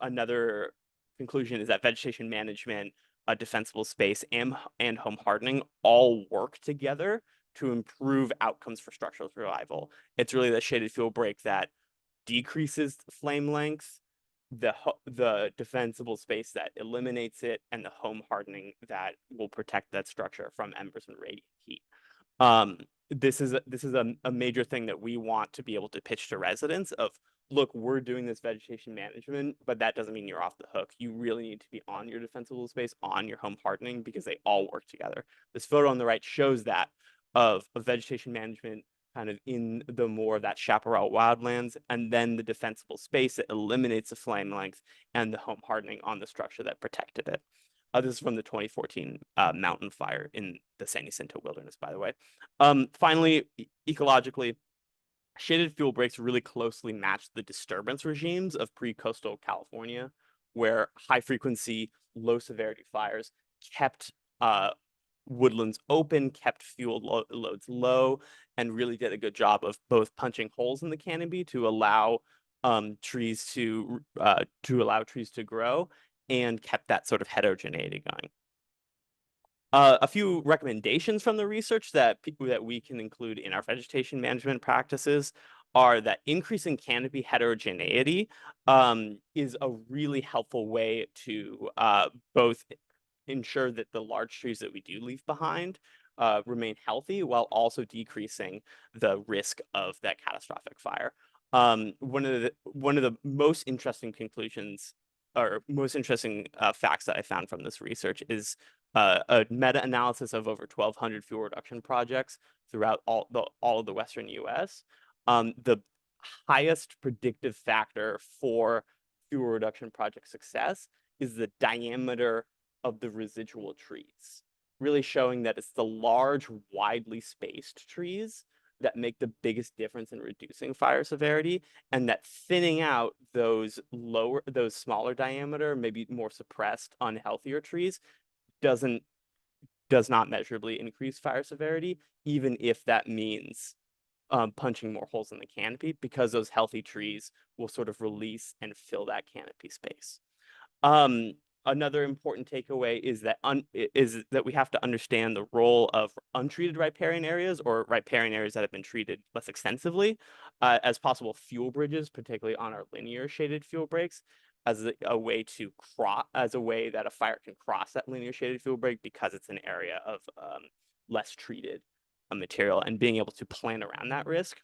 Another conclusion is that vegetation management, defensible space, and home hardening all work together to improve outcomes for structural survival. It's really the shaded fuel break that decreases flame length, the defensible space that eliminates it, and the home hardening that will protect that structure from embers and radiant heat. This is a major thing that we want to be able to pitch to residents of look, we're doing this vegetation management, but that doesn't mean you're off the hook. You really need to be on your defensible space, on your home hardening, because they all work together. This photo on the right shows that of vegetation management kind of in the more of that chaparral wildlands, and then the defensible space that eliminates the flame length and the home hardening on the structure that protected it. This is from the 2014 mountain fire in the San Jacinto wilderness, by the way. Finally, ecologically, shaded fuel breaks really closely match the disturbance regimes of pre-coastal California, where high frequency, low severity fires kept woodlands open, kept fuel loads low, and really did a good job of both punching holes in the canopy to allow trees to grow, and kept that sort of heterogeneity going. A few recommendations from the research that we can include in our vegetation management practices are that increasing canopy heterogeneity is a really helpful way to both ensure that the large trees that we do leave behind remain healthy, while also decreasing the risk of that catastrophic fire. One of the most interesting conclusions, or most interesting facts that I found from this research is a meta-analysis of over 1,200 fuel reduction projects throughout all of the Western U.S. The highest predictive factor for fuel reduction project success is the diameter of the residual trees, really showing that it's the large, widely spaced trees that make the biggest difference in reducing fire severity, and that thinning out those smaller diameter, maybe more suppressed, unhealthier trees does not measurably increase fire severity, even if that means punching more holes in the canopy, because those healthy trees will sort of release and fill that canopy space. Another important takeaway is that we have to understand the role of untreated riparian areas, or riparian areas that have been treated less extensively, as possible fuel bridges, particularly on our linear shaded fuel breaks, as a way that a fire can cross that linear shaded fuel break, because it's an area of less treated material, and being able to plan around that risk.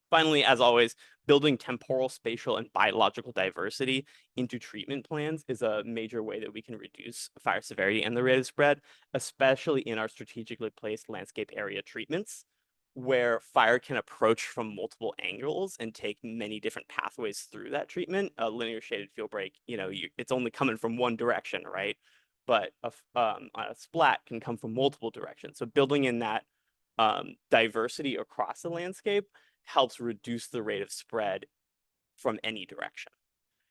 Finally, as always, building temporal, spatial, and biological diversity into treatment plans is a major way that we can reduce fire severity and the rate of spread, especially in our strategically placed landscape area treatments, where fire can approach from multiple angles and take many different pathways through that treatment. A linear shaded fuel break, it's only coming from one direction, right? But a splat can come from multiple directions. So building in that diversity across the landscape helps reduce the rate of spread from any direction.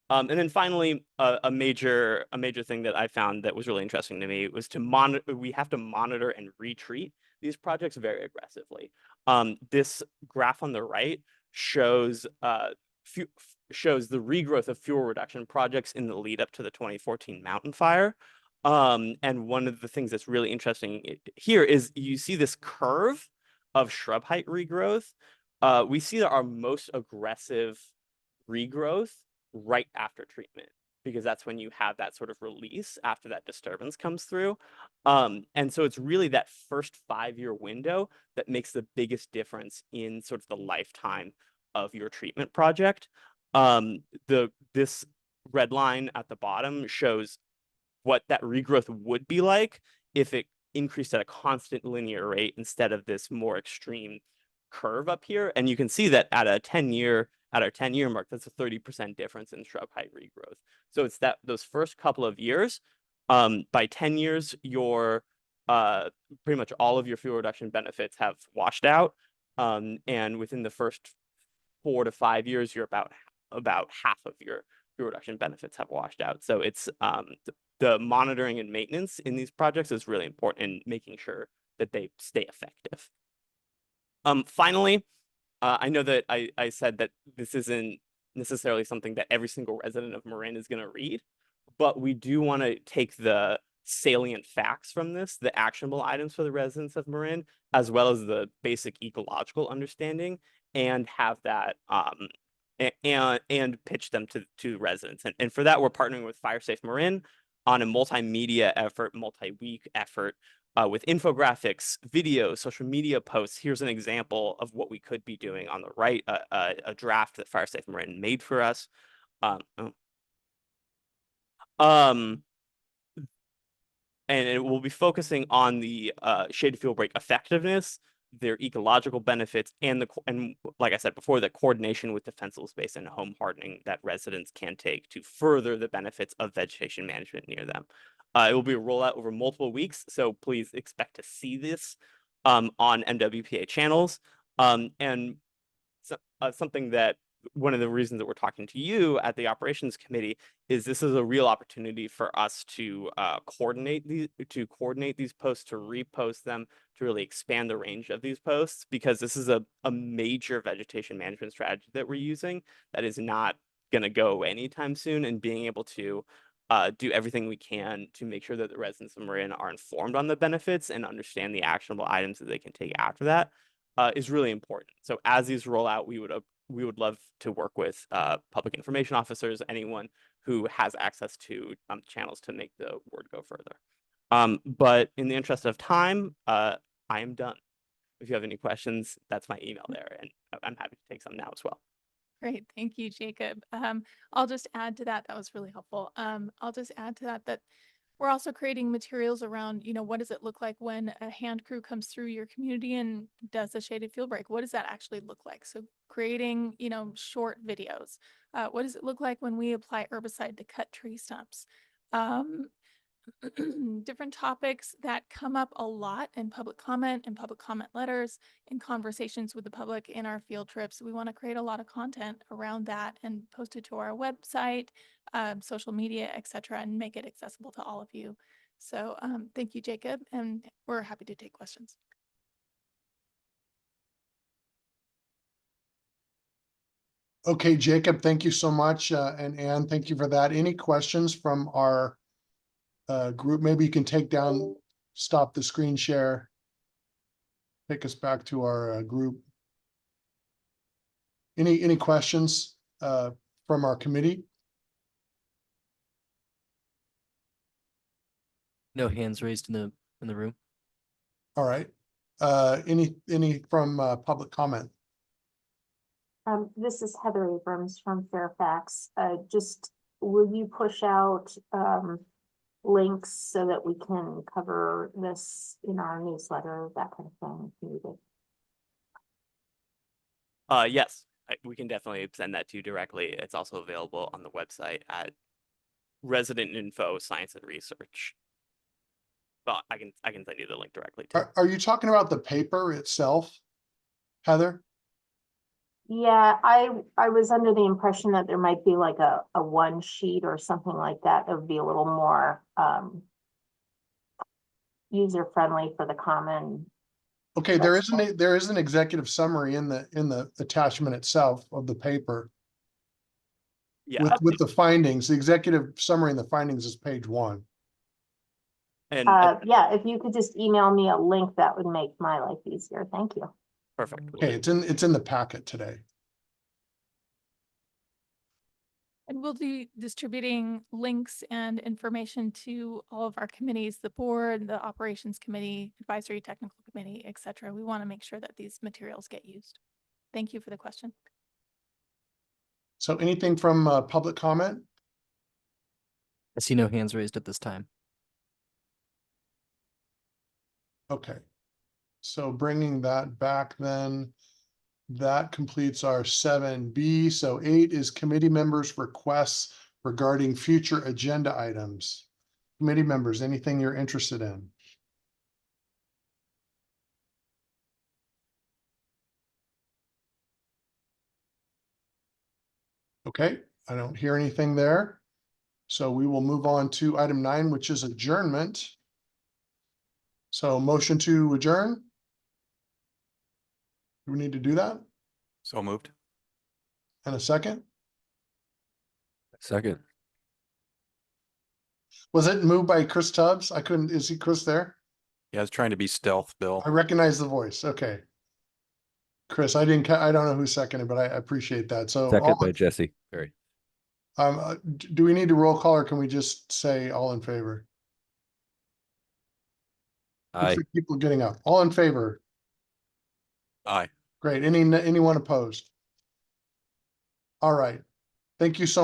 And then finally, a major thing that I found that was really interesting to me was we have to monitor and retreat these projects very aggressively. This graph on the right shows the regrowth of fuel reduction projects in the lead up to the 2014 mountain fire. And one of the things that's really interesting here is you see this curve of shrub height regrowth. We see that our most aggressive regrowth right after treatment, because that's when you have that sort of release after that disturbance comes through. And so it's really that first 5-year window that makes the biggest difference in sort of the lifetime of your treatment project. This red line at the bottom shows what that regrowth would be like if it increased at a constant linear rate instead of this more extreme curve up here. And you can see that at our 10-year mark, that's a 30% difference in shrub height regrowth. So it's those first couple of years. By 10 years, your pretty much all of your fuel reduction benefits have washed out. And within the first 4 to 5 years, you're about half of your fuel reduction benefits have washed out. So it's the monitoring and maintenance in these projects is really important in making sure that they stay effective. Finally, I know that I said that this isn't necessarily something that every single resident of Marin is going to read, but we do want to take the salient facts from this, the actionable items for the residents of Marin, as well as the basic ecological understanding, and have that and pitch them to residents. And for that, we're partnering with Fire Safe Marin on a multimedia effort, multi-week effort, with infographics, videos, social media posts. Here's an example of what we could be doing on the right, a draft that FireSafe Marin made for us. And it will be focusing on the shaded fuel break effectiveness, their ecological benefits, and like I said before, the coordination with defensible space and home hardening that residents can take to further the benefits of vegetation management near them. It will be a rollout over multiple weeks, so please expect to see this on MWPA channels. And something that one of the reasons that we're talking to you at the operations committee is this is a real opportunity for us to coordinate these posts, to repost them, to really expand the range of these posts, because this is a major vegetation management strategy that we're using that is not going to go anytime soon, and being able to do everything we can to make sure that the residents of Marin are informed on the benefits and understand the actionable items that they can take after that is really important. So as these roll out, we would love to work with public information officers, anyone who has access to channels to make the word go further. But in the interest of time, I am done. If you have any questions, that's my email there, and I'm happy to take some now as well. Great, thank you, Jacob. I'll just add to that. That was really helpful. I'll just add to that we're also creating materials around, what does it look like when a hand crew comes through your community and does a shaded field break? What does that actually look like? So creating, short videos. What does it look like when we apply herbicide to cut tree stumps? Different topics that come up a lot in public comment and public comment letters, in conversations with the public in our field trips. We want to create a lot of content around that and post it to our website, social media, etc., and make it accessible to all of you. So thank you, Jacob, and we're happy to take questions. Okay, Jacob, thank you so much. And Anne, thank you for that. Any questions from our group? Maybe you can stop the screen share. Take us back to our group. Any questions from our committee? No hands raised in the room. All right. Any from public comment? This is Heather Abrams from Fairfax. Just will you push out links so that we can cover this in our newsletter, that kind of thing if needed? Yes, we can definitely send that to you directly. It's also available on the website at Resident Info Science and Research. But I can send you the link directly too. Are you talking about the paper itself, Heather? Yeah, I was under the impression that there might be like a one sheet or something like that. That would be a little more user friendly for the common. Okay, there is an executive summary in the attachment itself of the paper. Yeah, With the findings, the executive summary and the findings is page 1. And yeah, if you could just email me a link, that would make my life easier. Thank you. Perfect. Okay, it's in the packet today. And we'll be distributing links and information to all of our committees, the board, the operations committee, advisory technical committee, etc. We want to make sure that these materials get used. Thank you for the question. So anything from public comment? I see no hands raised at this time. Okay. So bringing that back then, that completes our 7B. So 8 is committee members' requests regarding future agenda items. Committee members, anything you're interested in? Okay, I don't hear anything there. So we will move on to item 9, which is adjournment. So motion to adjourn. Do we need to do that? So moved. And a second? Second. Was it moved by Chris Tubbs? Is he Chris there? Yeah, I was trying to be stealth, Bill. I recognize the voice. Okay. Chris, I don't know who seconded, but I appreciate that. So Second by Jesse. Very. Do we need to roll call or can we just say all in favor? Aye. People getting up. All in favor? Aye. Great. Anyone opposed? All right. Thank you so much.